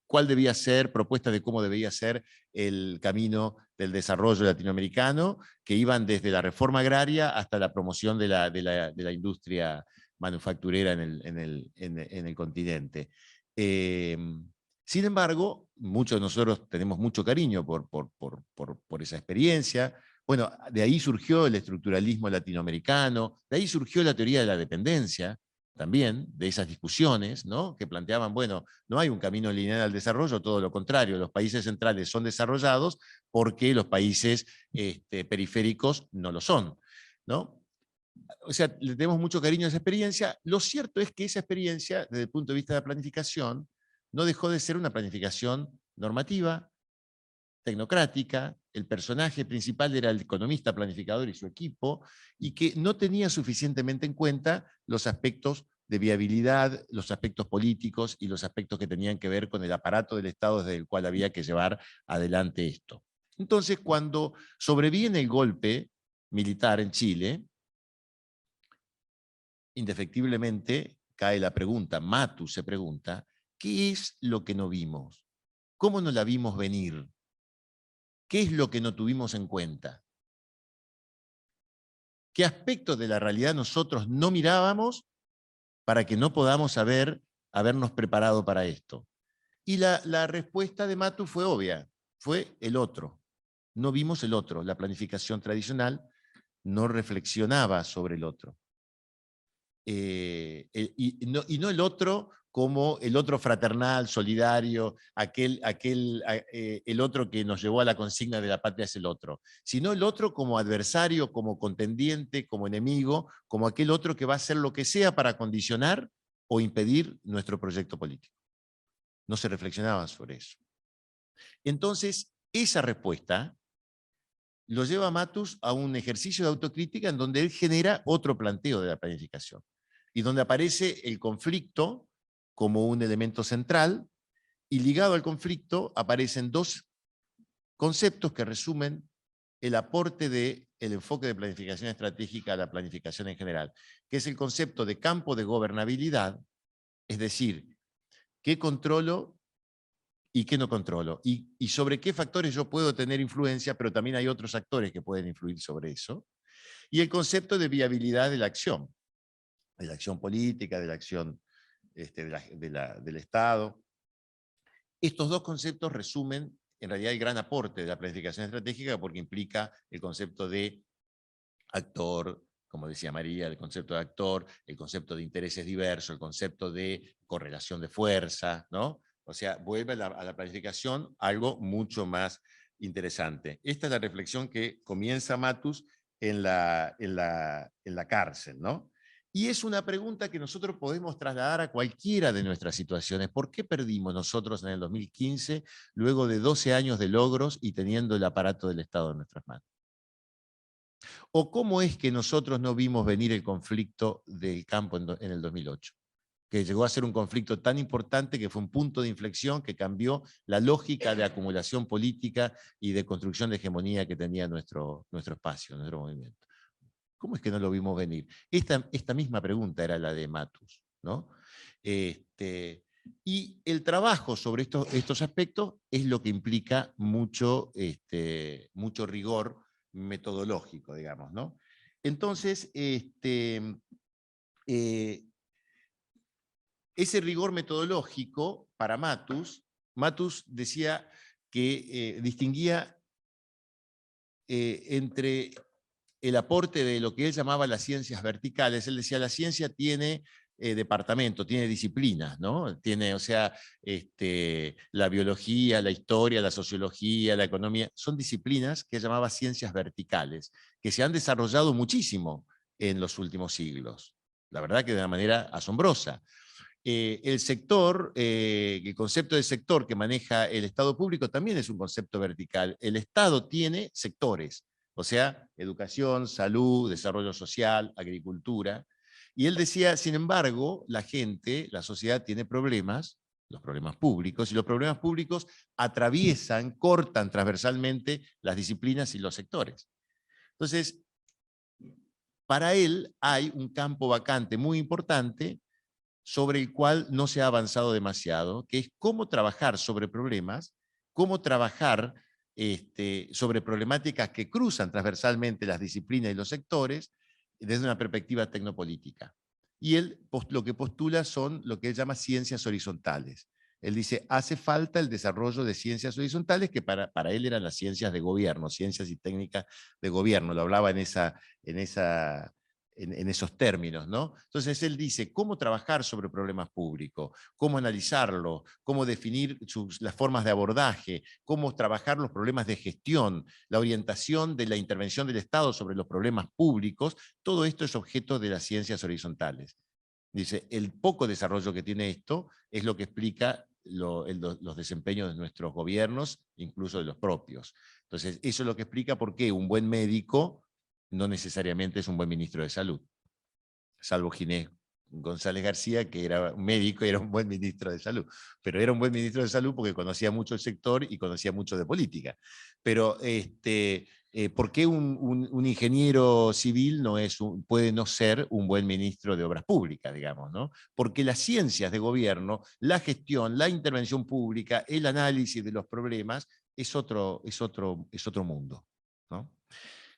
[SPEAKER 3] cuál debía ser, propuestas de cómo debía ser el camino del desarrollo latinoamericano, que iban desde la reforma agraria hasta la promoción de la industria manufacturera en el continente. Sin embargo, muchos de nosotros tenemos mucho cariño por esa experiencia. Bueno, de ahí surgió el estructuralismo latinoamericano, de ahí surgió la teoría de la dependencia, también, de esas discusiones, ¿no? Que planteaban, bueno, no hay un camino lineal al desarrollo, todo lo contrario, los países centrales son desarrollados porque los países periféricos no lo son, ¿no? O sea, le tenemos mucho cariño a esa experiencia. Lo cierto es que esa experiencia, desde el punto de vista de la planificación, no dejó de ser una planificación normativa, tecnocrática. El personaje principal era el economista planificador y su equipo, y que no tenía suficientemente en cuenta los aspectos de viabilidad, los aspectos políticos y los aspectos que tenían que ver con el aparato del Estado desde el cual había que llevar adelante esto. Entonces, cuando sobreviene el golpe militar en Chile, indefectiblemente cae la pregunta, Matus se pregunta, ¿qué es lo que no vimos? ¿Cómo no la vimos venir? ¿Qué es lo que no tuvimos en cuenta? ¿Qué aspectos de la realidad nosotros no mirábamos para que no podamos habernos preparado para esto? Y la respuesta de Matus fue obvia, fue el otro. No vimos el otro. La planificación tradicional no reflexionaba sobre el otro. y no el otro como el otro fraternal, solidario, el otro que nos llevó a la consigna de la patria es el otro, sino el otro como adversario, como contendiente, como enemigo, como aquel otro que va a hacer lo que sea para condicionar o impedir nuestro proyecto político. No se reflexionaba sobre eso. Entonces, esa respuesta lo lleva a Matus a un ejercicio de autocrítica en donde él genera otro planteo de la planificación y donde aparece el conflicto como un elemento central, y ligado al conflicto aparecen dos conceptos que resumen el aporte del enfoque de planificación estratégica a la planificación en general, que es el concepto de campo de gobernabilidad, es decir, qué controlo y qué no controlo, y sobre qué factores yo puedo tener influencia, pero también hay otros actores que pueden influir sobre eso, y el concepto de viabilidad de la acción política, de la acción del Estado. Estos dos conceptos resumen en realidad el gran aporte de la planificación estratégica, porque implica el concepto de actor, como decía María, el concepto de actor, el concepto de intereses diversos, el concepto de correlación de fuerza, ¿no? O sea, vuelve a la planificación algo mucho más interesante. Esta es la reflexión que comienza Matus en la cárcel, ¿no? Y es una pregunta que nosotros podemos trasladar a cualquiera de nuestras situaciones. ¿Por qué perdimos nosotros en el 2015, luego de 12 años de logros y teniendo el aparato del Estado en nuestras manos? ¿O cómo es que nosotros no vimos venir el conflicto del campo en el 2008? Que llegó a ser un conflicto tan importante que fue un punto de inflexión que cambió la lógica de acumulación política y de construcción de hegemonía que tenía nuestro espacio, nuestro movimiento. ¿Cómo es que no lo vimos venir? Esta misma pregunta era la de Matus, ¿no? Y el trabajo sobre estos aspectos es lo que implica mucho rigor metodológico, digamos, ¿no? Entonces, ese rigor metodológico para Matus decía que distinguía entre el aporte de lo que él llamaba las ciencias verticales. Él decía, la ciencia tiene departamento, tiene disciplinas, ¿no? Tiene, o sea, la biología, la historia, la sociología, la economía, son disciplinas que él llamaba ciencias verticales, que se han desarrollado muchísimo en los últimos siglos. La verdad que de una manera asombrosa. El concepto de sector que maneja el Estado público también es un concepto vertical. El Estado tiene sectores, o sea, educación, salud, desarrollo social, agricultura. Y él decía, sin embargo, la gente, la sociedad tiene problemas, los problemas públicos, y los problemas públicos atraviesan, cortan transversalmente las disciplinas y los sectores. Entonces, para él hay un campo vacante muy importante sobre el cual no se ha avanzado demasiado, que es cómo trabajar sobre problemas, cómo trabajar sobre problemáticas que cruzan transversalmente las disciplinas y los sectores desde una perspectiva tecnopolítica. Y él lo que postula son lo que él llama ciencias horizontales. Él dice, hace falta el desarrollo de ciencias horizontales, que para él eran las ciencias de gobierno, ciencias y técnicas de gobierno, lo hablaba en esos términos, ¿no? Entonces él dice cómo trabajar sobre problemas públicos, cómo analizarlo, cómo definir las formas de abordaje, cómo trabajar los problemas de gestión, la orientación de la intervención del Estado sobre los problemas públicos. Todo esto es objeto de las ciencias horizontales. Dice, el poco desarrollo que tiene esto es lo que explica los desempeños de nuestros gobiernos, incluso de los propios. Entonces, eso es lo que explica por qué un buen médico no necesariamente es un buen ministro de salud, salvo Ginés González García, que era un médico y era un buen ministro de salud. Pero era un buen ministro de salud porque conocía mucho el sector y conocía mucho de política. Pero, ¿por qué un ingeniero civil puede no ser un buen ministro de obras públicas, digamos, ¿no? Porque las ciencias de gobierno, la gestión, la intervención pública, el análisis de los problemas, es otro mundo, ¿no?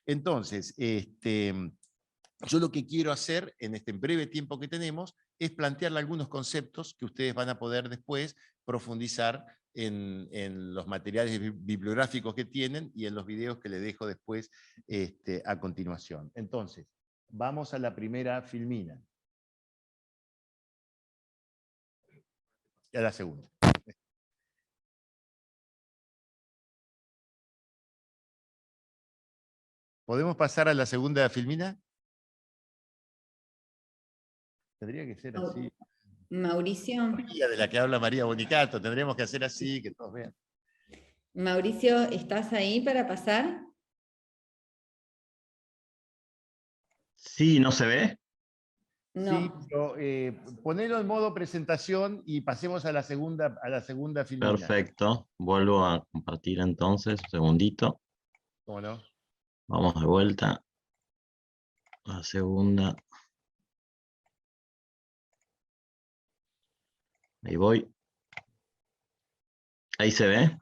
[SPEAKER 3] Entonces, yo lo que quiero hacer en este breve tiempo que tenemos es plantearle algunos conceptos que ustedes van a poder después profundizar en los materiales bibliográficos que tienen y en los videos que les dejo después a continuación. Entonces, vamos a la primera filmina. A la segunda. ¿Podemos pasar a la segunda filmina? Tendría que ser así.
[SPEAKER 4] Mauricio,
[SPEAKER 3] De la que habla María Bonicato, tendríamos que hacer así, que todos vean.
[SPEAKER 4] Mauricio, ¿estás ahí para pasar?
[SPEAKER 5] Sí, ¿no se ve?
[SPEAKER 4] No.
[SPEAKER 3] Sí, pero ponelo en modo presentación y pasemos a la segunda filmina.
[SPEAKER 5] Perfecto. Vuelvo a compartir entonces. Un segundito.
[SPEAKER 3] ¿Cómo no?
[SPEAKER 5] Vamos de vuelta. La segunda. Ahí voy. Ahí se ve.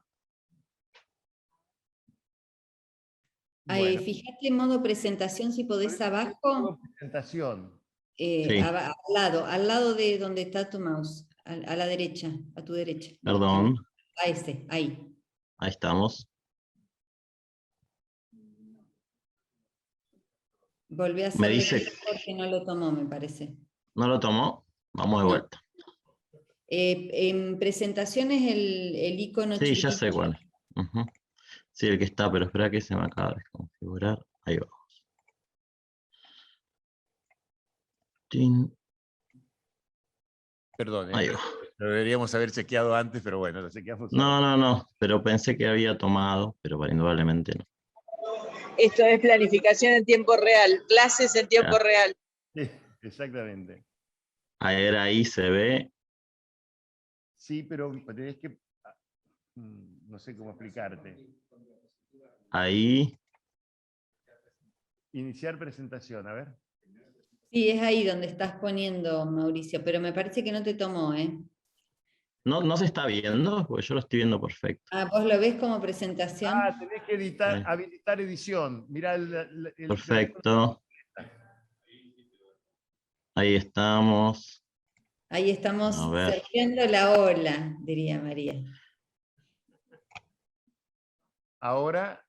[SPEAKER 4] Ahí,
[SPEAKER 3] Bueno,
[SPEAKER 4] fíjate en modo presentación si podés abajo,
[SPEAKER 3] modo presentación.
[SPEAKER 5] Sí.
[SPEAKER 4] al lado de donde está tu mouse, a la derecha, a tu derecha.
[SPEAKER 5] Perdón.
[SPEAKER 4] A ese, ahí.
[SPEAKER 5] Ahí estamos.
[SPEAKER 4] Volví a
[SPEAKER 5] Me
[SPEAKER 4] hacerle
[SPEAKER 5] dice-
[SPEAKER 4] clic porque no lo tomó, me parece.
[SPEAKER 5] ¿No lo tomó? Vamos de
[SPEAKER 4] No.
[SPEAKER 5] vuelta.
[SPEAKER 4] En presentaciones el icono
[SPEAKER 5] Sí, ya
[SPEAKER 4] chiquitito.
[SPEAKER 5] sé cuál. Ujú. Sí, el que está, pero espera que se me acaba de desconfigurar. Ahí va. Tin.
[SPEAKER 3] Perdón,
[SPEAKER 5] Ahí va.
[SPEAKER 3] lo deberíamos haber chequeado antes, pero bueno, lo chequeamos ahora.
[SPEAKER 5] No, pero pensé que había tomado, pero indudablemente no.
[SPEAKER 2] Esto es planificación en tiempo real, clases en tiempo
[SPEAKER 5] Ya.
[SPEAKER 2] real.
[SPEAKER 3] Sí, exactamente.
[SPEAKER 5] Ahí se ve.
[SPEAKER 3] Sí, pero tenés que... No sé cómo explicarte.
[SPEAKER 5] Ahí.
[SPEAKER 3] Iniciar presentación, a ver.
[SPEAKER 4] Sí, es ahí donde estás poniendo, Mauricio, pero me parece que no te tomó, ¿eh?
[SPEAKER 5] No se está viendo, porque yo lo estoy viendo perfecto.
[SPEAKER 4] Ah, ¿vos lo ves como presentación?
[SPEAKER 3] Ah, tenés que editar,
[SPEAKER 5] Sí.
[SPEAKER 3] habilitar edición. Mirá el
[SPEAKER 5] Perfecto. Ahí estamos.
[SPEAKER 4] Ahí estamos
[SPEAKER 5] A ver.
[SPEAKER 4] surfeando la ola, diría María.
[SPEAKER 3] Ahora,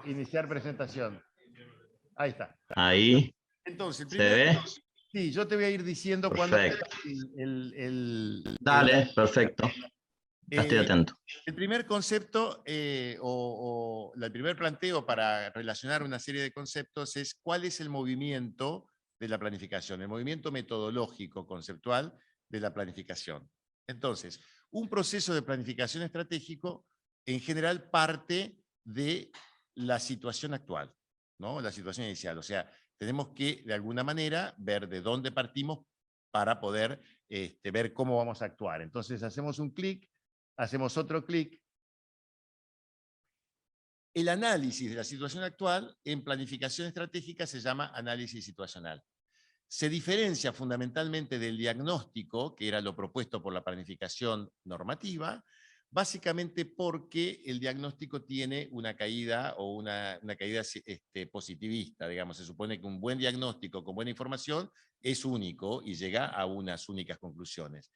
[SPEAKER 3] iniciar presentación. Ahí está.
[SPEAKER 5] Ahí.
[SPEAKER 3] Entonces,
[SPEAKER 5] ¿Se ve?
[SPEAKER 3] sí, yo te voy a ir diciendo cuando
[SPEAKER 5] Perfecto.
[SPEAKER 3] el
[SPEAKER 5] Dale, perfecto. Ya estoy atento.
[SPEAKER 3] el primer concepto o el primer planteo para relacionar una serie de conceptos es cuál es el movimiento de la planificación, el movimiento metodológico, conceptual de la planificación. Entonces, un proceso de planificación estratégico en general parte de la situación actual, ¿no? La situación inicial. O sea, tenemos que de alguna manera ver de dónde partimos para poder ver cómo vamos a actuar. Entonces hacemos un clic, hacemos otro clic. El análisis de la situación actual en planificación estratégica se llama análisis situacional. Se diferencia fundamentalmente del diagnóstico, que era lo propuesto por la planificación normativa, básicamente porque el diagnóstico tiene una caída o una caída positivista, digamos. Se supone que un buen diagnóstico con buena información es único y llega a unas únicas conclusiones.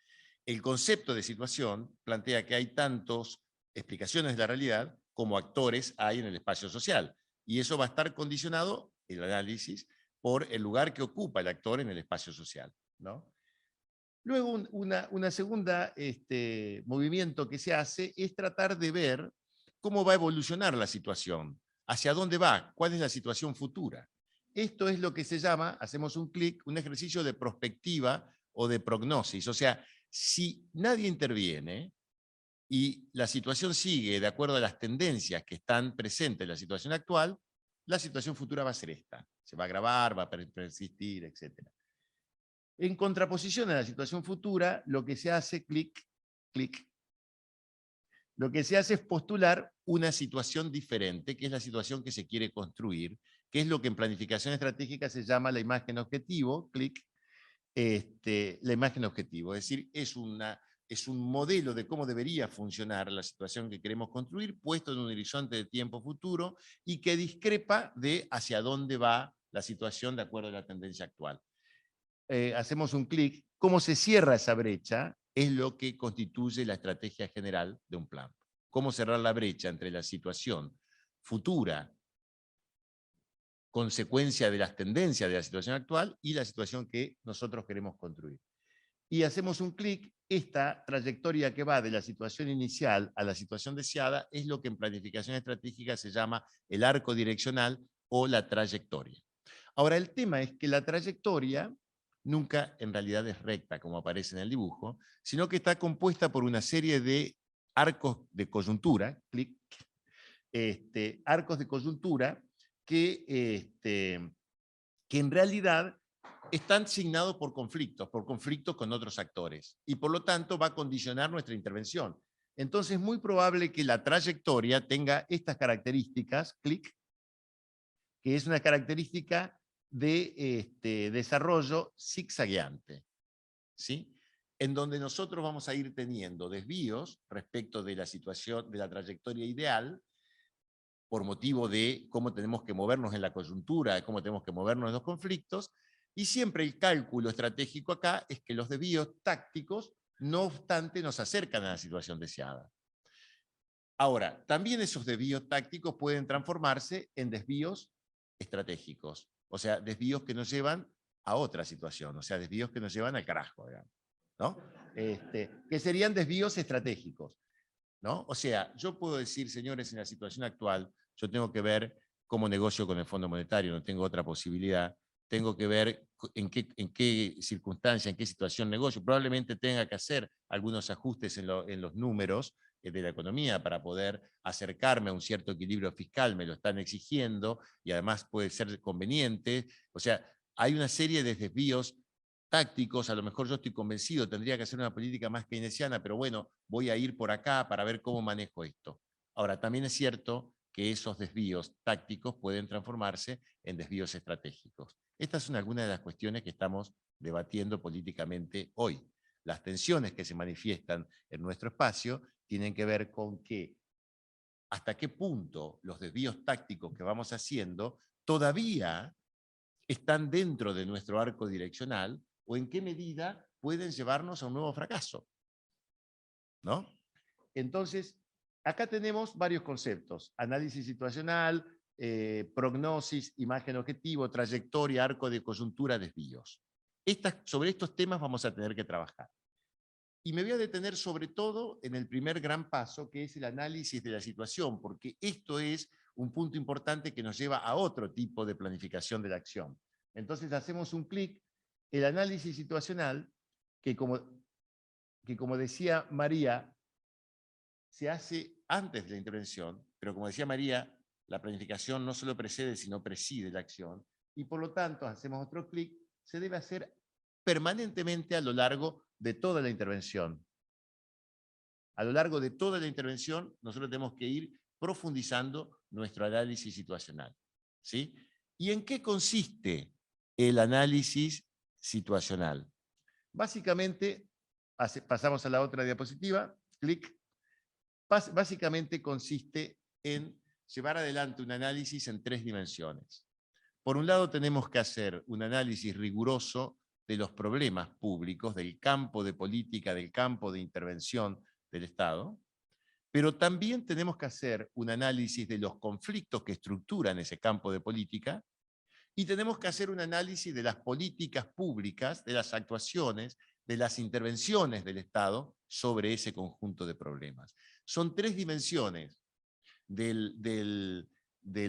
[SPEAKER 3] El concepto de situación plantea que hay tantas explicaciones de la realidad como actores hay en el espacio social. Y eso va a estar condicionado, el análisis, por el lugar que ocupa el actor en el espacio social, ¿no? Luego, una segunda movimiento que se hace es tratar de ver cómo va a evolucionar la situación, hacia dónde va, cuál es la situación futura. Esto es lo que se llama, hacemos un clic, un ejercicio de prospectiva o de prognosis. O sea, si nadie interviene y la situación sigue de acuerdo a las tendencias que están presentes en la situación actual, la situación futura va a ser esta. Se va a agravar, va a persistir, etc. En contraposición a la situación futura, lo que se hace, clic, lo que se hace es postular una situación diferente, que es la situación que se quiere construir, que es lo que en planificación estratégica se llama la imagen objetivo, clic, la imagen objetivo. Es decir, es un modelo de cómo debería funcionar la situación que queremos construir, puesto en un horizonte de tiempo futuro y que discrepa de hacia dónde va la situación de acuerdo a la tendencia actual. Hacemos un clic, cómo se cierra esa brecha es lo que constituye la estrategia general de un plan. Cómo cerrar la brecha entre la situación futura, consecuencia de las tendencias de la situación actual, y la situación que nosotros queremos construir. Y hacemos un clic esta trayectoria que va de la situación inicial a la situación deseada es lo que en planificación estratégica se llama el arco direccional o la trayectoria. Ahora, el tema es que la trayectoria nunca en realidad es recta, como aparece en el dibujo, sino que está compuesta por una serie de arcos de coyuntura, clic, arcos de coyuntura que en realidad están signados por conflictos con otros actores, y por lo tanto va a condicionar nuestra intervención. Entonces es muy probable que la trayectoria tenga estas características, clic, que es una característica de desarrollo zigzagueante, ¿sí? En donde nosotros vamos a ir teniendo desvíos respecto de la situación, de la trayectoria ideal, por motivo de cómo tenemos que movernos en la coyuntura, de cómo tenemos que movernos en los conflictos, y siempre el cálculo estratégico acá es que los desvíos tácticos, no obstante, nos acercan a la situación deseada. Ahora, también esos desvíos tácticos pueden transformarse en desvíos estratégicos, o sea, desvíos que nos llevan a otra situación, o sea, desvíos que nos llevan al carajo, digamos, ¿no? Que serían desvíos estratégicos, ¿no? O sea, yo puedo decir, señores, en la situación actual, yo tengo que ver cómo negocio con el Fondo Monetario, no tengo otra posibilidad, tengo que ver en qué circunstancia, en qué situación negocio, probablemente tenga que hacer algunos ajustes en los números de la economía para poder acercarme a un cierto equilibrio fiscal, me lo están exigiendo, y además puede ser conveniente, o sea, hay una serie de desvíos tácticos, a lo mejor yo estoy convencido, tendría que hacer una política más keynesiana, pero bueno, voy a ir por acá para ver cómo manejo esto. Ahora, también es cierto que esos desvíos tácticos pueden transformarse en desvíos estratégicos. Estas son algunas de las cuestiones que estamos debatiendo políticamente hoy. Las tensiones que se manifiestan en nuestro espacio tienen que ver con que hasta qué punto los desvíos tácticos que vamos haciendo todavía están dentro de nuestro arco direccional, o en qué medida pueden llevarnos a un nuevo fracaso, ¿no? Entonces, acá tenemos varios conceptos: análisis situacional, prognosis, imagen objetivo, trayectoria, arco de coyuntura, desvíos. Sobre estos temas vamos a tener que trabajar. Y me voy a detener sobre todo en el primer gran paso, que es el análisis de la situación, porque esto es un punto importante que nos lleva a otro tipo de planificación de la acción. Entonces hacemos un clic, el análisis situacional, que como decía María, se hace antes de la intervención, pero como decía María, la planificación no solo precede, sino preside la acción, y por lo tanto hacemos otro clic, se debe hacer permanentemente a lo largo de toda la intervención. A lo largo de toda la intervención, nosotros tenemos que ir profundizando nuestro análisis situacional, ¿sí? ¿Y en qué consiste el análisis situacional? Básicamente, pasamos a la otra diapositiva, clic. Básicamente consiste en llevar adelante un análisis en 3 dimensiones. Por un lado, tenemos que hacer un análisis riguroso de los problemas públicos, del campo de política, del campo de intervención del Estado, pero también tenemos que hacer un análisis de los conflictos que estructuran ese campo de política, y tenemos que hacer un análisis de las políticas públicas, de las actuaciones, de las intervenciones del Estado sobre ese conjunto de problemas. Son 3 dimensiones del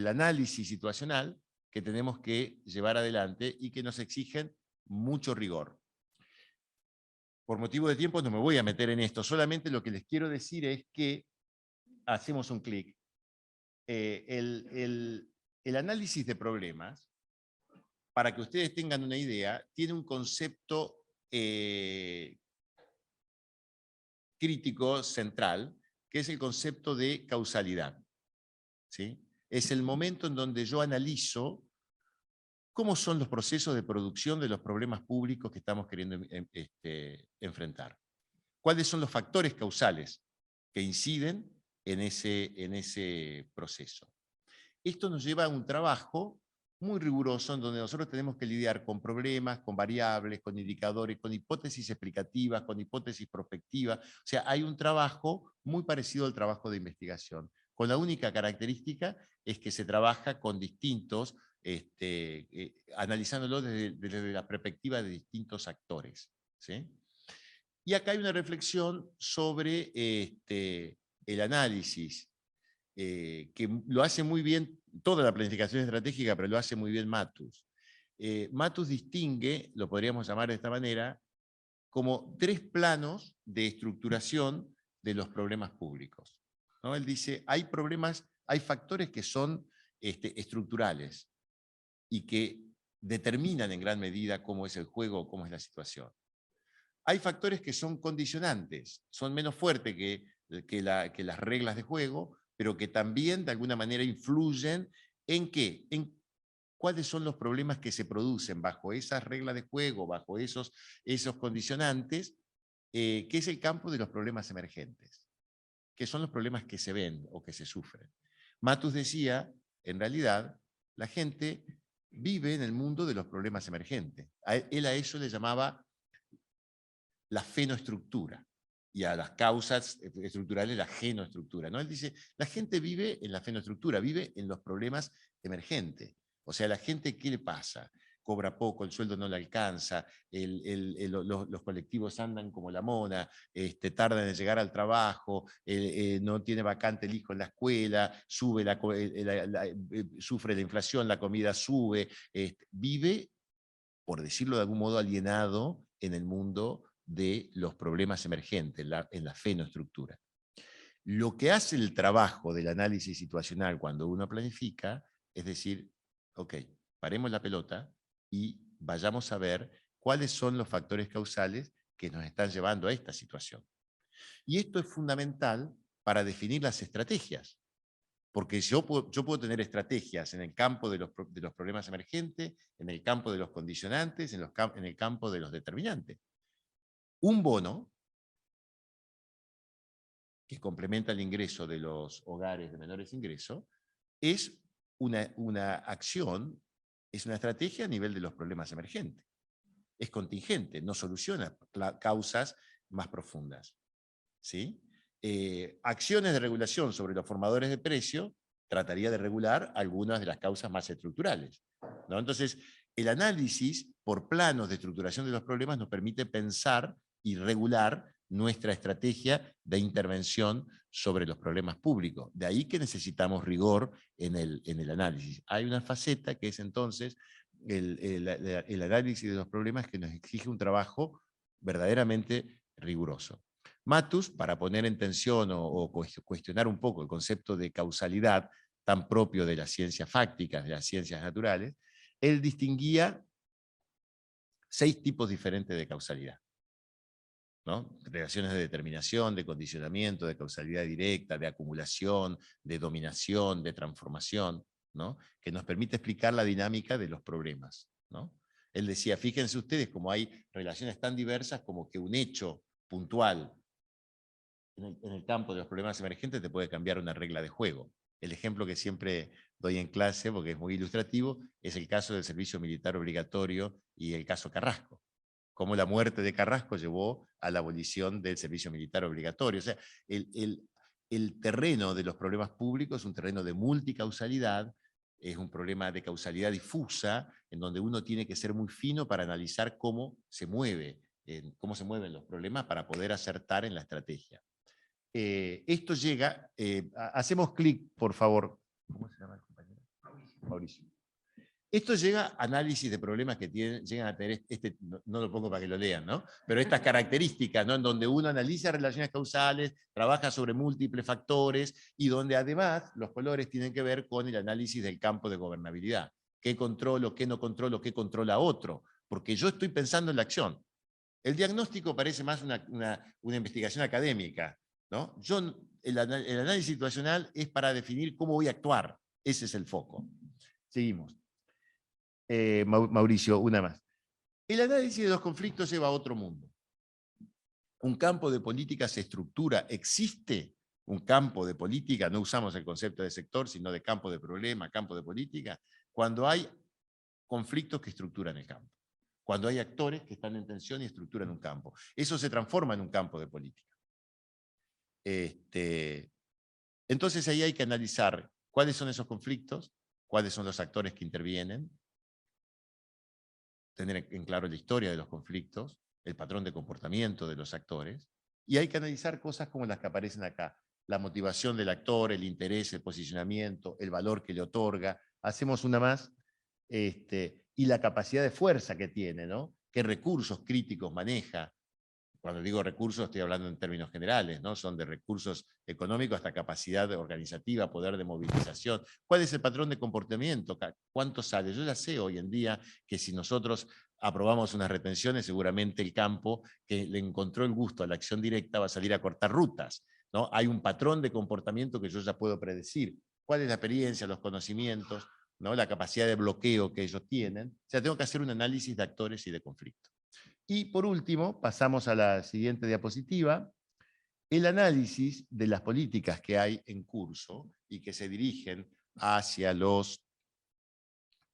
[SPEAKER 3] análisis situacional que tenemos que llevar adelante y que nos exigen mucho rigor. Por motivo de tiempo no me voy a meter en esto, solamente lo que les quiero decir es que hacemos un clic. El análisis de problemas, para que ustedes tengan una idea, tiene un concepto crítico central, que es el concepto de causalidad, ¿sí? Es el momento en donde yo analizo cómo son los procesos de producción de los problemas públicos que estamos queriendo enfrentar. ¿Cuáles son los factores causales que inciden en ese proceso? Esto nos lleva a un trabajo muy riguroso en donde nosotros tenemos que lidiar con problemas, con variables, con indicadores, con hipótesis explicativas, con hipótesis prospectivas. O sea, hay un trabajo muy parecido al trabajo de investigación, con la única característica es que se trabaja con distintos, analizándolo desde la perspectiva de distintos actores, ¿sí? Y acá hay una reflexión sobre el análisis, que lo hace muy bien, toda la planificación estratégica, pero lo hace muy bien Matus. Matus distingue, lo podríamos llamar de esta manera, como 3 planos de estructuración de los problemas públicos, ¿no? Él dice, hay problemas, hay factores que son estructurales y que determinan en gran medida cómo es el juego o cómo es la situación. Hay factores que son condicionantes, son menos fuertes que las reglas de juego, pero que también de alguna manera influyen en ¿qué? En cuáles son los problemas que se producen bajo esas reglas de juego, bajo esos condicionantes, que es el campo de los problemas emergentes, que son los problemas que se ven o que se sufren. Matus decía, en realidad, la gente vive en el mundo de los problemas emergentes. Él a eso le llamaba la fenoestructura, y a las causas estructurales la genoestructura, ¿no? Él dice, la gente vive en la fenoestructura, vive en los problemas emergentes. O sea, la gente, ¿qué le pasa? Cobra poco, el sueldo no le alcanza, los colectivos andan como la mona, tardan en llegar al trabajo, no tiene vacante el hijo en la escuela, sube sufre la inflación, la comida sube, vive, por decirlo de algún modo, alienado en el mundo de los problemas emergentes, en la fenoestructura. Lo que hace el trabajo del análisis situacional cuando uno planifica es decir, ok, paremos la pelota y vayamos a ver cuáles son los factores causales que nos están llevando a esta situación. Y esto es fundamental para definir las estrategias, porque yo puedo tener estrategias en el campo de los problemas emergentes, en el campo de los condicionantes, en el campo de los determinantes. Un bono que complementa el ingreso de los hogares de menores ingresos es una acción, es una estrategia a nivel de los problemas emergentes. Es contingente, no soluciona causas más profundas, ¿sí? Acciones de regulación sobre los formadores de precio trataría de regular algunas de las causas más estructurales, ¿no? Entonces, el análisis por planos de estructuración de los problemas nos permite pensar y regular nuestra estrategia de intervención sobre los problemas públicos. De ahí que necesitamos rigor en el análisis. Hay una faceta que es entonces el análisis de los problemas que nos exige un trabajo verdaderamente riguroso. Matus, para poner en tensión o cuestionar un poco el concepto de causalidad tan propio de las ciencias fácticas, de las ciencias naturales, él distinguía 6 tipos diferentes de causalidad, ¿no? Relaciones de determinación, de condicionamiento, de causalidad directa, de acumulación, de dominación, de transformación, ¿no? Que nos permite explicar la dinámica de los problemas, ¿no? Él decía, fíjense ustedes cómo hay relaciones tan diversas como que un hecho puntual en el campo de los problemas emergentes te puede cambiar una regla de juego. El ejemplo que siempre doy en clase, porque es muy ilustrativo, es el caso del servicio militar obligatorio y el caso Carrasco. Cómo la muerte de Carrasco llevó a la abolición del servicio militar obligatorio. O sea, el terreno de los problemas públicos es un terreno de multicausalidad, es un problema de causalidad difusa, en donde uno tiene que ser muy fino para analizar cómo se mueven los problemas para poder acertar en la estrategia. Esto llega, hacemos clic, por favor. ¿Cómo se llama el compañero? Mauricio. Esto llega a análisis de problemas que llegan a tener, no lo pongo para que lo lean, ¿no? Pero estas características, ¿no? En donde uno analiza relaciones causales, trabaja sobre múltiples factores y donde además los colores tienen que ver con el análisis del campo de gobernabilidad. ¿Qué controlo, qué no controlo, qué controla otro? Porque yo estoy pensando en la acción. El diagnóstico parece más una investigación académica, ¿no? El análisis situacional es para definir cómo voy a actuar. Ese es el foco. Seguimos. Mauricio, una más. El análisis de los conflictos lleva a otro mundo. Un campo de política se estructura, existe un campo de política, no usamos el concepto de sector, sino de campo de problema, campo de política, cuando hay conflictos que estructuran el campo, cuando hay actores que están en tensión y estructuran un campo. Eso se transforma en un campo de política. Entonces ahí hay que analizar cuáles son esos conflictos, cuáles son los actores que intervienen, tener en claro la historia de los conflictos, el patrón de comportamiento de los actores, y hay que analizar cosas como las que aparecen acá. La motivación del actor, el interés, el posicionamiento, el valor que le otorga. Hacemos una más. Y la capacidad de fuerza que tiene, ¿no? ¿Qué recursos críticos maneja? Cuando digo recursos estoy hablando en términos generales, ¿no? Son de recursos económicos hasta capacidad organizativa, poder de movilización. ¿Cuál es el patrón de comportamiento? ¿Cuánto sale? Yo ya sé hoy en día que si nosotros aprobamos unas retenciones, seguramente el campo que le encontró el gusto a la acción directa va a salir a cortar rutas, ¿no? Hay un patrón de comportamiento que yo ya puedo predecir. ¿Cuál es la experiencia, los conocimientos, ¿no? La capacidad de bloqueo que ellos tienen? O sea, tengo que hacer un análisis de actores y de conflictos. Y por último, pasamos a la siguiente diapositiva, el análisis de las políticas que hay en curso y que se dirigen hacia los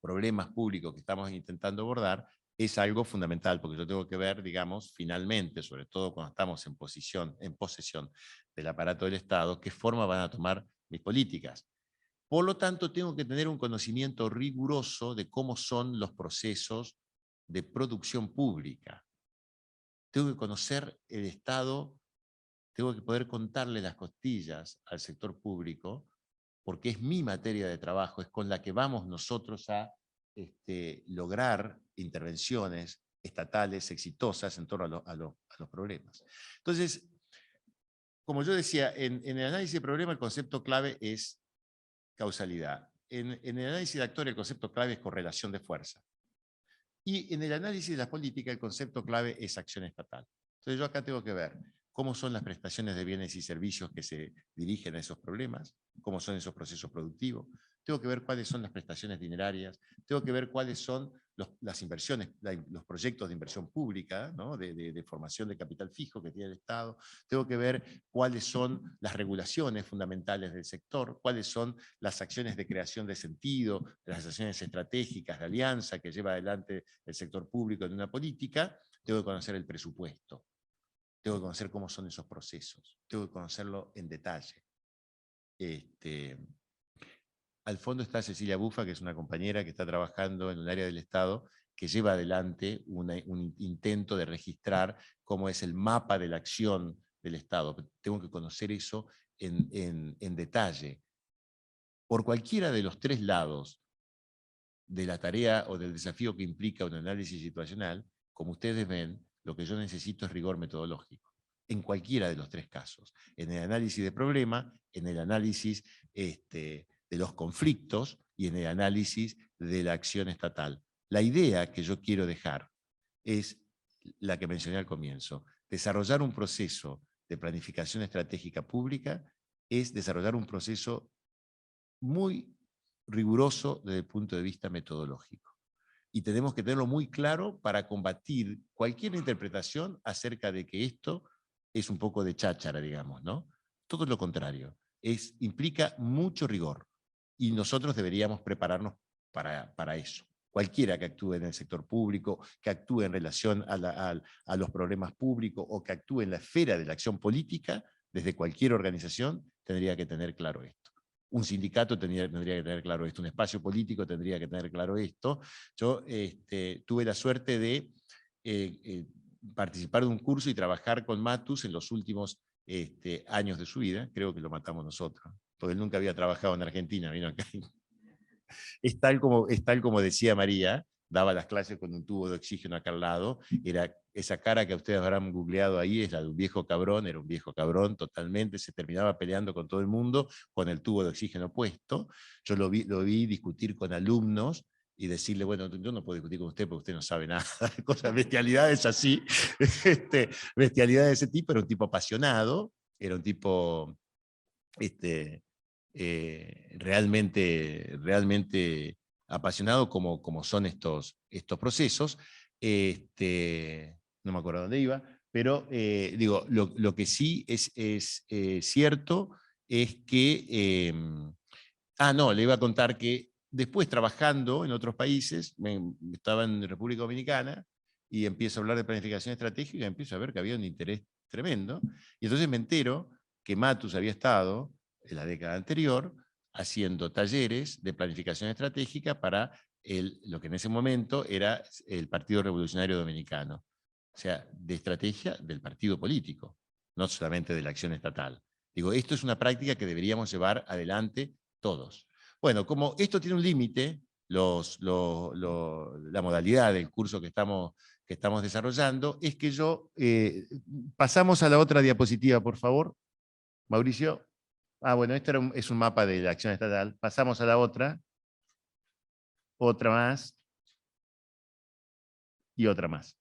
[SPEAKER 3] problemas públicos que estamos intentando abordar, es algo fundamental, porque yo tengo que ver, digamos, finalmente, sobre todo cuando estamos en posesión del aparato del Estado, qué forma van a tomar mis políticas. Por lo tanto, tengo que tener un conocimiento riguroso de cómo son los procesos de producción pública. Tengo que conocer el Estado, tengo que poder contarle las costillas al sector público, porque es mi materia de trabajo, es con la que vamos nosotros a lograr intervenciones estatales exitosas en torno a los problemas. Entonces, como yo decía, en el análisis de problema el concepto clave es causalidad. En el análisis de actor el concepto clave es correlación de fuerza. Y en el análisis de la política el concepto clave es acción estatal. Entonces yo acá tengo que ver cómo son las prestaciones de bienes y servicios que se dirigen a esos problemas, cómo son esos procesos productivos, tengo que ver cuáles son las prestaciones dinerarias, tengo que ver cuáles son las inversiones, los proyectos de inversión pública, ¿no? de formación de capital fijo que tiene el Estado, tengo que ver cuáles son las regulaciones fundamentales del sector, cuáles son las acciones de creación de sentido, las acciones estratégicas de alianza que lleva adelante el sector público en una política, tengo que conocer el presupuesto, tengo que conocer cómo son esos procesos, tengo que conocerlo en detalle. Al fondo está Cecilia Bufa, que es una compañera que está trabajando en un área del Estado que lleva adelante un intento de registrar cómo es el mapa de la acción del Estado. Tengo que conocer eso en detalle. Por cualquiera de los tres lados de la tarea o del desafío que implica un análisis situacional, como ustedes ven, lo que yo necesito es rigor metodológico, en cualquiera de los tres casos. En el análisis de problema, en el análisis de los conflictos y en el análisis de la acción estatal. La idea que yo quiero dejar es la que mencioné al comienzo. Desarrollar un proceso de planificación estratégica pública es desarrollar un proceso muy riguroso desde el punto de vista metodológico. Y tenemos que tenerlo muy claro para combatir cualquier interpretación acerca de que esto es un poco de cháchara, digamos, ¿no? Todo lo contrario, implica mucho rigor y nosotros deberíamos prepararnos para eso. Cualquiera que actúe en el sector público, que actúe en relación a los problemas públicos o que actúe en la esfera de la acción política, desde cualquier organización, tendría que tener claro esto. Un sindicato tendría que tener claro esto, un espacio político tendría que tener claro esto. Yo tuve la suerte de participar de un curso y trabajar con Matus en los últimos años de su vida. Creo que lo matamos nosotros, porque él nunca había trabajado en Argentina, vino acá. Es tal como decía María, daba las clases con un tubo de oxígeno acá al lado, era esa cara que ustedes habrán googleado ahí, es la de un viejo cabrón, era un viejo cabrón totalmente, se terminaba peleando con todo el mundo con el tubo de oxígeno puesto. Yo lo vi discutir con alumnos y decirle, bueno, yo no puedo discutir con usted porque usted no sabe nada, cosas, bestialidades así, bestialidades de ese tipo. Era un tipo apasionado, era un tipo realmente apasionado como son estos procesos. No me acuerdo dónde iba, pero digo, lo que sí es cierto es que, no, le iba a contar que después trabajando en otros países, estaba en República Dominicana, y empiezo a hablar de planificación estratégica, y empiezo a ver que había un interés tremendo, y entonces me entero que Matus había estado en la década anterior haciendo talleres de planificación estratégica para lo que en ese momento era el Partido Revolucionario Dominicano. o sea, de estrategia del partido político, no solamente de la acción estatal. Digo, esto es una práctica que deberíamos llevar adelante todos. Bueno, como esto tiene un límite, la modalidad del curso que estamos desarrollando, es que pasamos a la otra diapositiva, por favor, Mauricio. Bueno, este es un mapa de la acción estatal. Pasamos a la otra más, y otra más.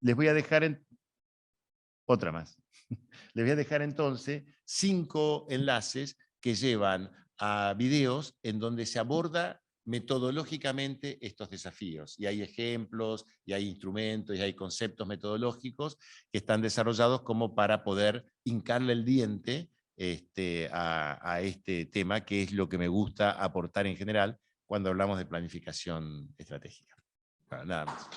[SPEAKER 3] Les voy a dejar otra más. Les voy a dejar entonces 5 enlaces que llevan a videos en donde se aborda metodológicamente estos desafíos. Y hay ejemplos, y hay instrumentos, y hay conceptos metodológicos que están desarrollados como para poder hincarle el diente a este tema, que es lo que me gusta aportar en general cuando hablamos de planificación estratégica. Bueno, nada más.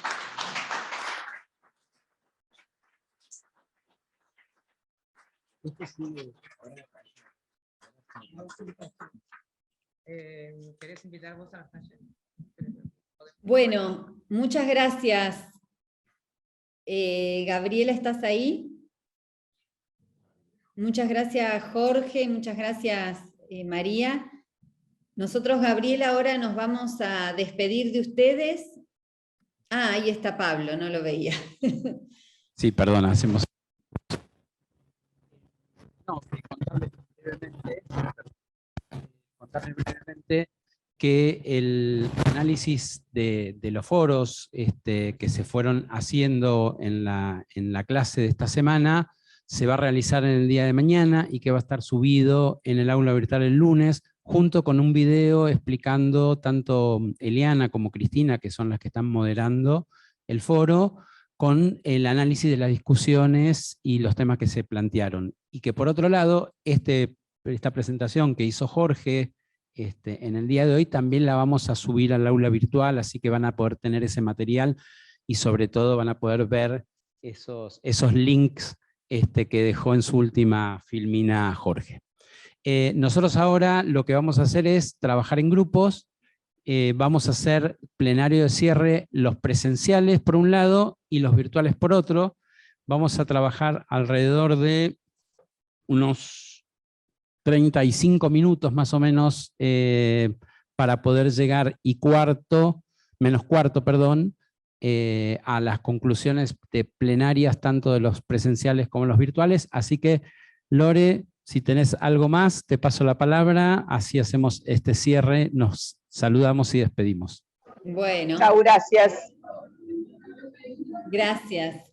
[SPEAKER 1] ¿Querés invitar vos a los talleres?
[SPEAKER 4] Bueno, muchas gracias. Gabriela, ¿estás ahí? Muchas gracias, Jorge, muchas gracias, María. Nosotros, Gabriela, ahora nos vamos a despedir de ustedes. Ahí está Pablo, no lo veía.
[SPEAKER 6] Sí, perdona, hacemos... No, contarles brevemente que el análisis de los foros que se fueron haciendo en la clase de esta semana se va a realizar en el día de mañana y que va a estar subido en el aula virtual el lunes, junto con un video explicando tanto Eliana como Cristina, que son las que están moderando el foro, con el análisis de las discusiones y los temas que se plantearon. Y que por otro lado, esta presentación que hizo Jorge en el día de hoy también la vamos a subir al aula virtual, así que van a poder tener ese material y sobre todo van a poder ver esos links que dejó en su última filmina Jorge. Nosotros ahora lo que vamos a hacer es trabajar en grupos. Vamos a hacer plenario de cierre, los presenciales por un lado y los virtuales por otro. Vamos a trabajar alrededor de unos 35 minutos más o menos para poder llegar menos cuarto, a las conclusiones de plenarias tanto de los presenciales como los virtuales. Así que, Lore, si tenés algo más, te paso la palabra, así hacemos este cierre, nos saludamos y despedimos.
[SPEAKER 4] Bueno.
[SPEAKER 7] Chao, gracias.
[SPEAKER 4] Gracias.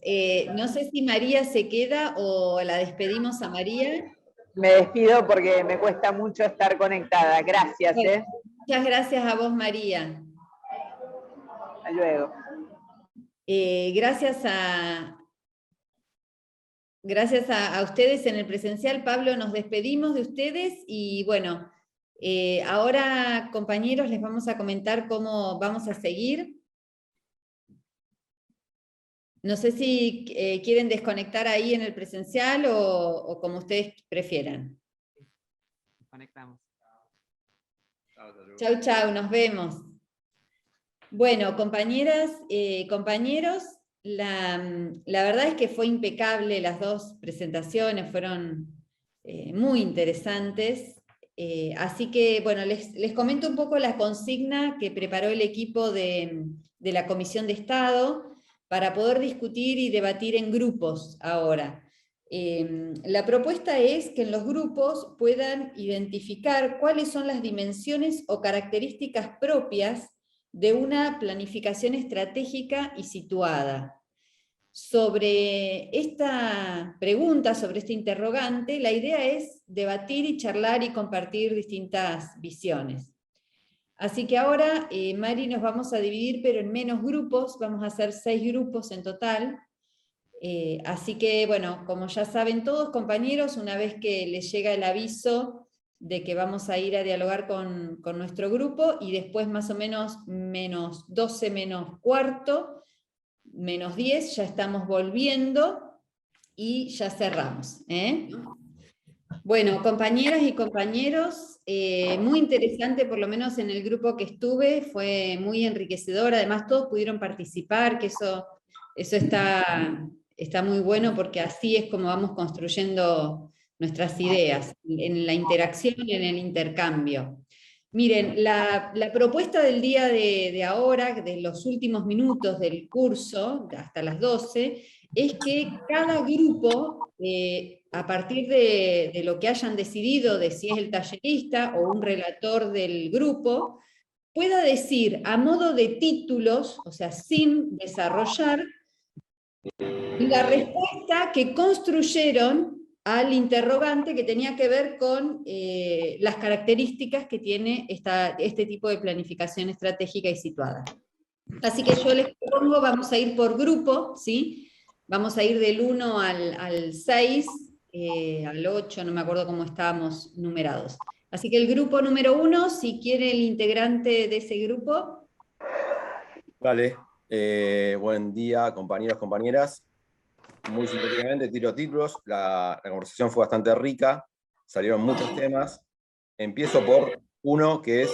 [SPEAKER 4] No sé si María se queda o la despedimos a María.
[SPEAKER 7] Me despido porque me cuesta mucho estar conectada. Gracias.
[SPEAKER 4] Muchas gracias a vos, María.
[SPEAKER 7] Hasta luego.
[SPEAKER 4] Gracias a ustedes en el presencial. Pablo, nos despedimos de ustedes y bueno, ahora, compañeros, les vamos a comentar cómo vamos a seguir. No sé si quieren desconectar ahí en el presencial o como ustedes prefieran.
[SPEAKER 1] Conectamos.
[SPEAKER 4] Chau, chau, nos vemos. Bueno, compañeras, compañeros, la verdad es que fue impecable, las dos presentaciones fueron muy interesantes. Así que, bueno, les comento un poco la consigna que preparó el equipo de la Comisión de Estado para poder discutir y debatir en grupos ahora. La propuesta es que en los grupos puedan identificar cuáles son las dimensiones o características propias de una planificación estratégica y situada. Sobre esta pregunta, sobre este interrogante, la idea es debatir y charlar y compartir distintas visiones. Así que ahora, Mari, nos vamos a dividir, pero en menos grupos, vamos a hacer 6 grupos en total. Así que, bueno, como ya saben todos, compañeros, una vez que les llega el aviso de que vamos a ir a dialogar con nuestro grupo, y después más o menos menos 12 menos cuarto, menos 10, ya estamos volviendo y ya cerramos. Bueno, compañeras y compañeros, muy interesante, por lo menos en el grupo que estuve, fue muy enriquecedor, además todos pudieron participar, que eso está muy bueno, porque así es como vamos construyendo nuestras ideas, en la interacción y en el intercambio. Miren, la propuesta del día de ahora, de los últimos minutos del curso, hasta las 12, es que cada grupo, a partir de lo que hayan decidido, de si es el tallerista o un relator del grupo, pueda decir a modo de títulos, o sea, sin desarrollar, la respuesta que construyeron al interrogante que tenía que ver con las características que tiene este tipo de planificación estratégica y situada. Así que yo les propongo, vamos a ir por grupo, ¿sí? Vamos a ir del 1 al 6, al 8, no me acuerdo cómo estábamos numerados. Así que el grupo número 1, si quiere el integrante de ese grupo.
[SPEAKER 8] Vale, buen día compañeros, compañeras. Muy sintéticamente tiro títulos, la conversación fue bastante rica, salieron muchos temas. Empiezo por uno que es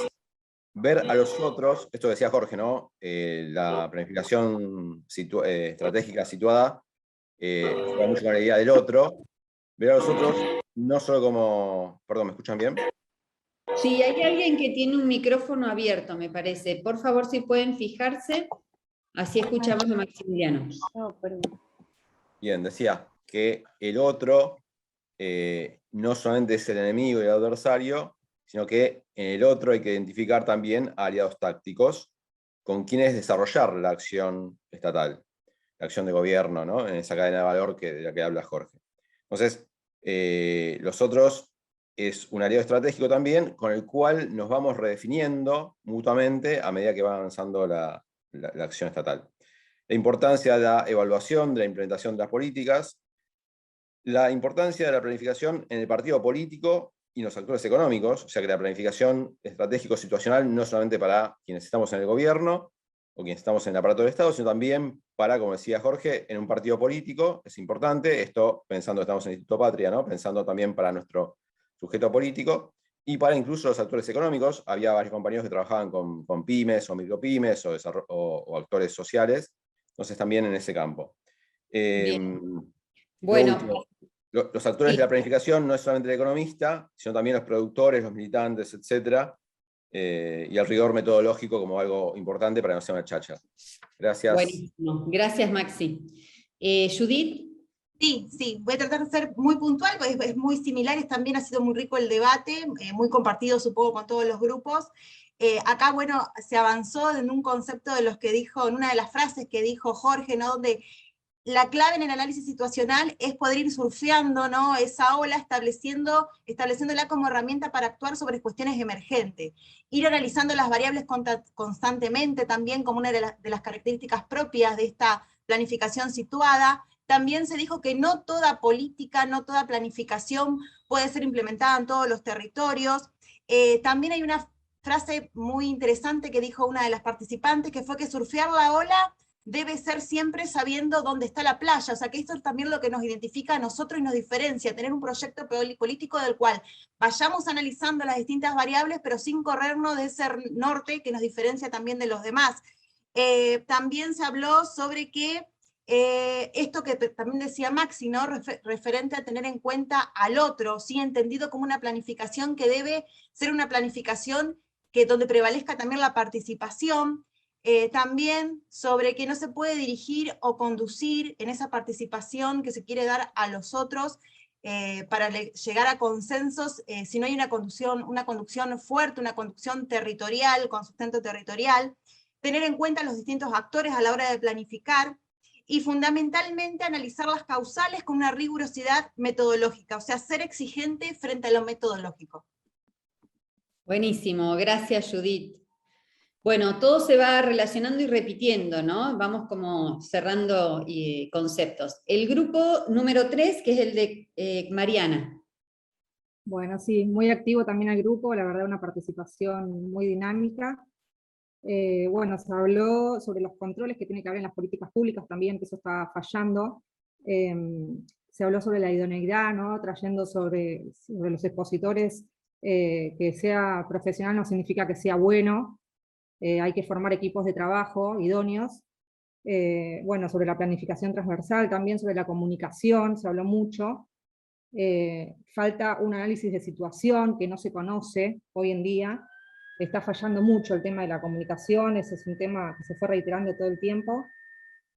[SPEAKER 8] ver a los otros, esto decía Jorge, ¿no? La planificación estratégica situada juega mucho con la idea del otro. Ver a los otros no solo como... Perdón, ¿me escuchan bien?
[SPEAKER 4] Sí, hay alguien que tiene un micrófono abierto, me parece. Por favor, si pueden fijarse, así escuchamos a Maximiliano.
[SPEAKER 8] Bien, decía que el otro no solamente es el enemigo y el adversario, sino que en el otro hay que identificar también aliados tácticos con quienes desarrollar la acción estatal, la acción de gobierno, ¿no? En esa cadena de valor de la que habla Jorge. Entonces, los otros es un aliado estratégico también, con el cual nos vamos redefiniendo mutuamente a medida que va avanzando la acción estatal. La importancia de la evaluación, de la implementación de las políticas, la importancia de la planificación en el partido político y los actores económicos, o sea que la planificación estratégico-situacional no solamente para quienes estamos en el gobierno o quienes estamos en el aparato del Estado, sino también para, como decía Jorge, en un partido político, es importante, esto pensando, estamos en el Instituto Patria, ¿no? Pensando también para nuestro sujeto político, y para incluso los actores económicos. Había varios compañeros que trabajaban con pymes o micropymes o actores sociales, entonces también en ese campo.
[SPEAKER 4] Bueno,
[SPEAKER 8] los actores de la planificación no es solamente el economista, sino también los productores, los militantes, etc. Y el rigor metodológico como algo importante para no ser una chacha. Gracias.
[SPEAKER 4] Buenísimo. Gracias, Maxi. Judith.
[SPEAKER 9] Sí, voy a tratar de ser muy puntual, porque es muy similar, también ha sido muy rico el debate, muy compartido supongo con todos los grupos. Acá, bueno, se avanzó en un concepto de los que dijo, en una de las frases que dijo Jorge, ¿no? Donde la clave en el análisis situacional es poder ir surfeando, ¿no? Esa ola, estableciéndola como herramienta para actuar sobre cuestiones emergentes. Ir analizando las variables constantemente también como una de las características propias de esta planificación situada. También se dijo que no toda política, no toda planificación puede ser implementada en todos los territorios. También hay una frase muy interesante que dijo una de las participantes, que fue que surfear la ola debe ser siempre sabiendo dónde está la playa. O sea que esto es también lo que nos identifica a nosotros y nos diferencia, tener un proyecto político del cual vayamos analizando las distintas variables, pero sin corrernos de ese norte que nos diferencia también de los demás. También se habló sobre que esto que también decía Maxi, ¿no? Referente a tener en cuenta al otro, ¿sí? Entendido como una planificación que debe ser una planificación donde prevalezca también la participación, también sobre que no se puede dirigir o conducir en esa participación que se quiere dar a los otros para llegar a consensos, si no hay una conducción fuerte, una conducción territorial, con sustento territorial, tener en cuenta los distintos actores a la hora de planificar, y fundamentalmente analizar las causales con una rigurosidad metodológica, o sea, ser exigente frente a lo metodológico.
[SPEAKER 4] Buenísimo, gracias Judith. Bueno, todo se va relacionando y repitiendo, ¿no? Vamos como cerrando conceptos. El grupo número 3, que es el de Mariana.
[SPEAKER 10] Bueno, sí, muy activo también el grupo, la verdad una participación muy dinámica. Bueno, se habló sobre los controles que tiene que haber en las políticas públicas también, que eso está fallando. se habló sobre la idoneidad, ¿no? Trayendo sobre los expositores, que sea profesional no significa que sea bueno, hay que formar equipos de trabajo idóneos. Bueno, sobre la planificación transversal, también sobre la comunicación, se habló mucho. Falta un análisis de situación que no se conoce hoy en día. Está fallando mucho el tema de la comunicación, ese es un tema que se fue reiterando todo el tiempo.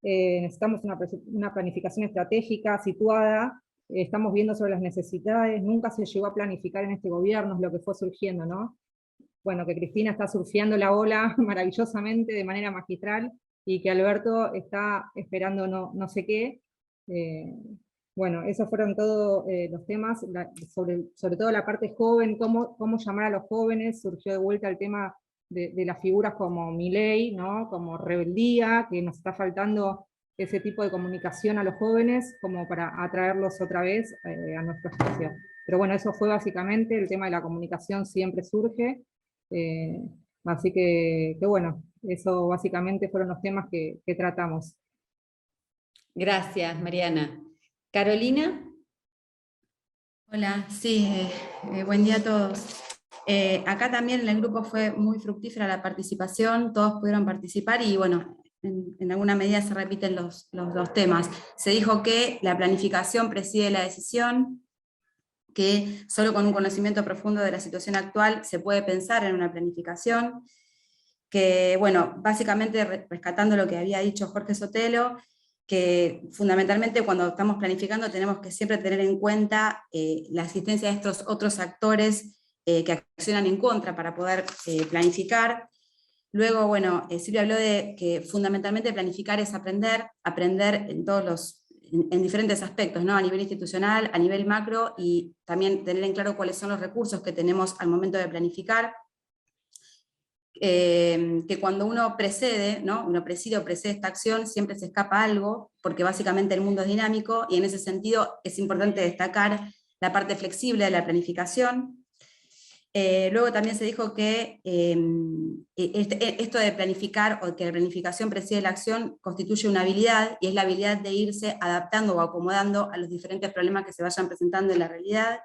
[SPEAKER 10] Necesitamos una planificación estratégica situada, estamos viendo sobre las necesidades, nunca se llegó a planificar en este gobierno, es lo que fue surgiendo, ¿no? Bueno, que Cristina está surfeando la ola maravillosamente, de manera magistral, y que Alberto está esperando no sé qué. Bueno, esos fueron todos los temas, sobre todo la parte joven, cómo llamar a los jóvenes, surgió de vuelta el tema de las figuras como Milei, ¿no? Como rebeldía, que nos está faltando ese tipo de comunicación a los jóvenes, como para atraerlos otra vez a nuestro espacio. Pero bueno, eso fue básicamente, el tema de la comunicación siempre surge, así que bueno, eso básicamente fueron los temas que tratamos.
[SPEAKER 4] Gracias, Mariana. Carolina.
[SPEAKER 11] Hola, sí, buen día a todos. Acá también en el grupo fue muy fructífera la participación, todos pudieron participar y bueno, en alguna medida se repiten los dos temas. Se dijo que la planificación preside la decisión, que solo con un conocimiento profundo de la situación actual se puede pensar en una planificación, que bueno, básicamente rescatando lo que había dicho Jorge Sotelo, que fundamentalmente cuando estamos planificando tenemos que siempre tener en cuenta la existencia de estos otros actores que accionan en contra para poder planificar. Luego, bueno, Silvia habló de que fundamentalmente planificar es aprender en diferentes aspectos, ¿no? A nivel institucional, a nivel macro, y también tener en claro cuáles son los recursos que tenemos al momento de planificar. Que cuando uno precede, ¿no? Uno preside o precede esta acción, siempre se escapa algo, porque básicamente el mundo es dinámico, y en ese sentido es importante destacar la parte flexible de la planificación. Luego también se dijo que esto de planificar, o que la planificación preside la acción, constituye una habilidad, y es la habilidad de irse adaptando o acomodando a los diferentes problemas que se vayan presentando en la realidad.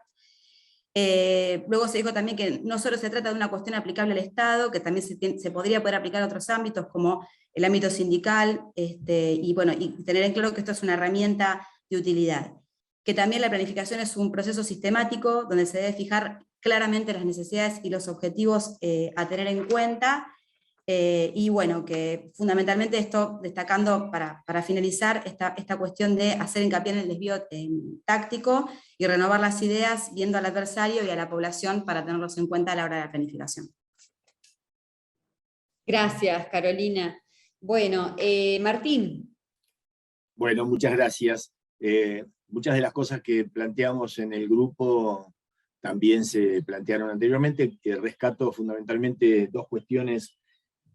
[SPEAKER 11] Luego se dijo también que no solo se trata de una cuestión aplicable al Estado, que también se podría poder aplicar a otros ámbitos, como el ámbito sindical, y bueno, y tener en claro que esto es una herramienta de utilidad. Que también la planificación es un proceso sistemático, donde se debe fijar claramente las necesidades y los objetivos a tener en cuenta, y bueno, que fundamentalmente esto, destacando para finalizar, esta cuestión de hacer hincapié en el desvío táctico y renovar las ideas viendo al adversario y a la población para tenerlos en cuenta a la hora de la planificación.
[SPEAKER 4] Gracias, Carolina. Bueno, Martín.
[SPEAKER 12] Bueno, muchas gracias. Muchas de las cosas que planteamos en el grupo también se plantearon anteriormente, que rescato fundamentalmente dos cuestiones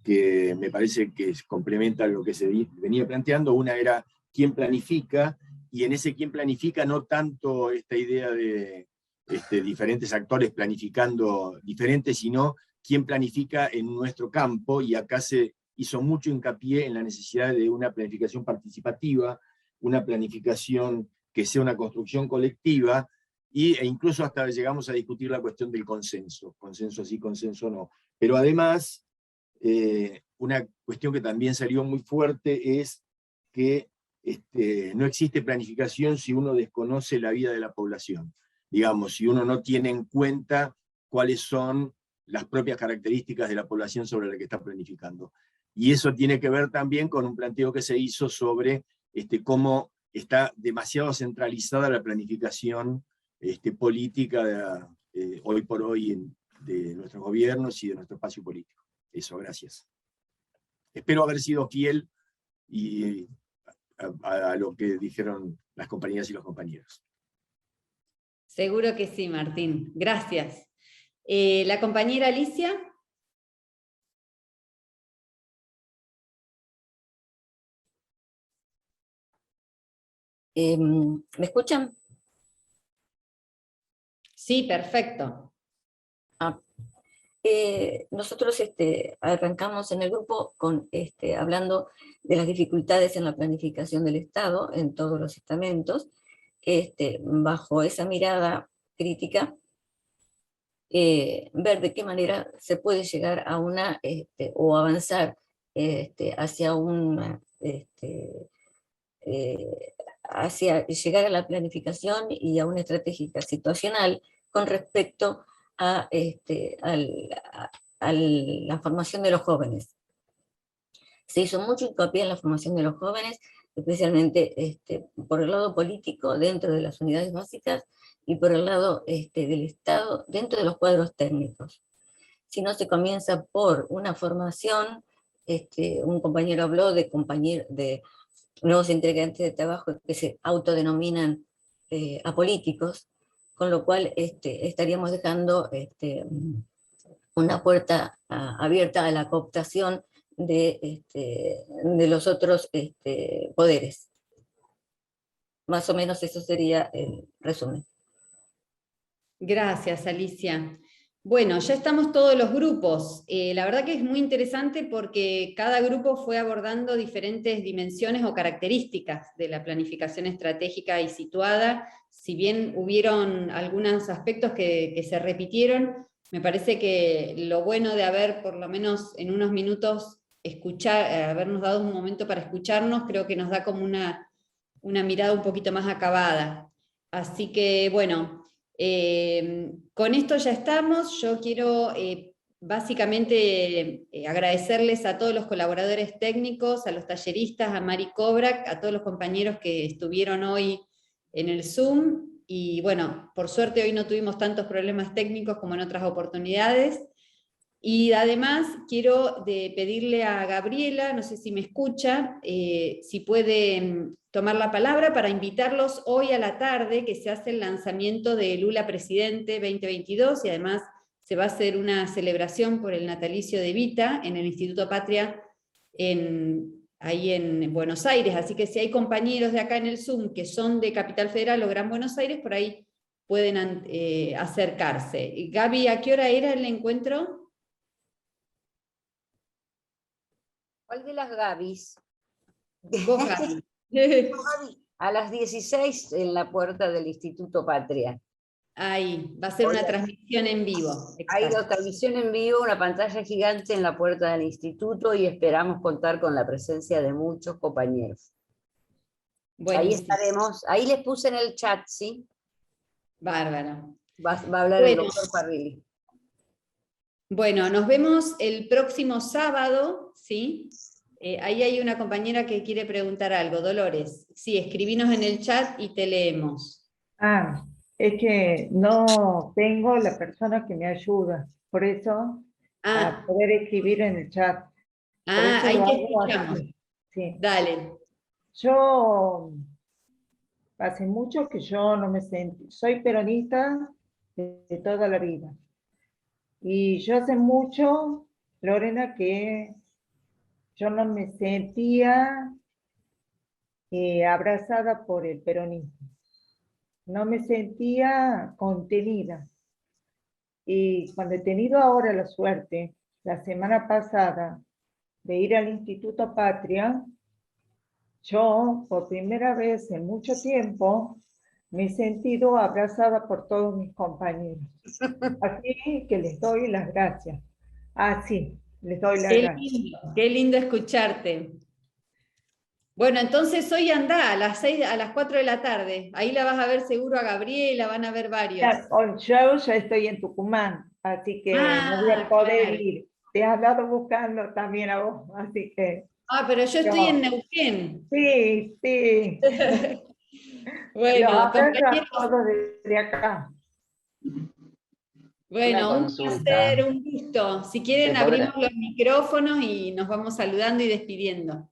[SPEAKER 12] que me parece que complementan lo que se venía planteando. Una era quién planifica, y en ese quién planifica no tanto esta idea de diferentes actores planificando diferentes, sino quién planifica en nuestro campo, y acá se hizo mucho hincapié en la necesidad de una planificación participativa, una planificación que sea una construcción colectiva, e incluso hasta llegamos a discutir la cuestión del consenso sí, consenso no. Pero además, una cuestión que también salió muy fuerte es que no existe planificación si uno desconoce la vida de la población. Digamos, si uno no tiene en cuenta cuáles son las propias características de la población sobre la que está planificando. Y eso tiene que ver también con un planteo que se hizo sobre cómo está demasiado centralizada la planificación política hoy por hoy de nuestros gobiernos y de nuestro espacio político. Eso, gracias. Espero haber sido fiel a lo que dijeron las compañeras y los compañeros.
[SPEAKER 4] Seguro que sí, Martín. Gracias. La compañera Alicia.
[SPEAKER 13] ¿Me escuchan?
[SPEAKER 4] Sí, perfecto.
[SPEAKER 13] Nosotros arrancamos en el grupo hablando de las dificultades en la planificación del Estado, en todos los estamentos, bajo esa mirada crítica, ver de qué manera se puede llegar a una, o avanzar hacia una, hacia llegar a la planificación y a una estrategia situacional con respecto a, a la formación de los jóvenes. Se hizo mucho hincapié en la formación de los jóvenes, especialmente por el lado político dentro de las unidades básicas y por el lado del Estado dentro de los cuadros técnicos. Si no se comienza por una formación, un compañero habló de nuevos integrantes de trabajo que se autodenominan apolíticos, con lo cual estaríamos dejando una puerta abierta a la cooptación de los otros poderes. Más o menos eso sería el resumen.
[SPEAKER 4] Gracias, Alicia. Bueno, ya estamos todos los grupos. La verdad que es muy interesante porque cada grupo fue abordando diferentes dimensiones o características de la planificación estratégica y situada. Si bien hubieron algunos aspectos que se repitieron, me parece que lo bueno de haber, por lo menos en unos minutos, habernos dado un momento para escucharnos, creo que nos da como una mirada un poquito más acabada. Así que, bueno, con esto ya estamos. Yo quiero básicamente agradecerles a todos los colaboradores técnicos, a los talleristas, a Mari Cobra, a todos los compañeros que estuvieron hoy en el Zoom, y bueno, por suerte hoy no tuvimos tantos problemas técnicos como en otras oportunidades. Y además quiero pedirle a Gabriela, no sé si me escucha, si puede tomar la palabra para invitarlos hoy a la tarde, que se hace el lanzamiento de Lula Presidente 2022, y además se va a hacer una celebración por el natalicio de Evita en el Instituto Patria ahí en Buenos Aires. Así que si hay compañeros de acá en el Zoom que son de Capital Federal o Gran Buenos Aires, por ahí pueden acercarse. Gaby, ¿a qué hora era el encuentro?
[SPEAKER 14] ¿Cuál de las Gabis?
[SPEAKER 4] Vos, Gaby.
[SPEAKER 14] A las 16 en la puerta del Instituto Patria.
[SPEAKER 4] Ahí, va a ser una transmisión en vivo.
[SPEAKER 14] Hay una transmisión en vivo, una pantalla gigante en la puerta del instituto, y esperamos contar con la presencia de muchos compañeros. Ahí estaremos, ahí les puse en el chat, ¿sí?
[SPEAKER 4] Bárbaro.
[SPEAKER 14] Va a hablar el doctor Parrilli.
[SPEAKER 4] Bueno, nos vemos el próximo sábado, ¿sí? Ahí hay una compañera que quiere preguntar algo. Dolores, sí, escribinos en el chat y te leemos.
[SPEAKER 15] Es que no tengo la persona que me ayuda, por eso a poder escribir en el chat.
[SPEAKER 4] Ahí te escuchamos.
[SPEAKER 15] Sí.
[SPEAKER 4] Dale.
[SPEAKER 15] Yo, hace mucho que yo no me sentí, soy peronista de toda la vida. Y yo hace mucho, Lorena, que yo no me sentía abrazada por el peronismo. No me sentía contenida. Y cuando he tenido ahora la suerte, la semana pasada, de ir al Instituto Patria, yo, por primera vez en mucho tiempo, me he sentido abrazada por todos mis compañeros. Así que les doy las gracias. Sí, les doy las gracias.
[SPEAKER 4] Qué lindo escucharte. Bueno, entonces hoy andá a las 4 de la tarde. Ahí la vas a ver seguro a Gabriela, van a ver varios.
[SPEAKER 15] Yo ya estoy en Tucumán, así que no voy a poder ir. Te he hablado buscando también a vos, así que...
[SPEAKER 4] pero yo estoy en Neuquén.
[SPEAKER 15] Sí, sí.
[SPEAKER 4] Bueno, compañeros,
[SPEAKER 15] todos desde acá.
[SPEAKER 4] Bueno, un placer, un gusto. Si quieren abrimos los micrófonos y nos vamos saludando y despidiendo.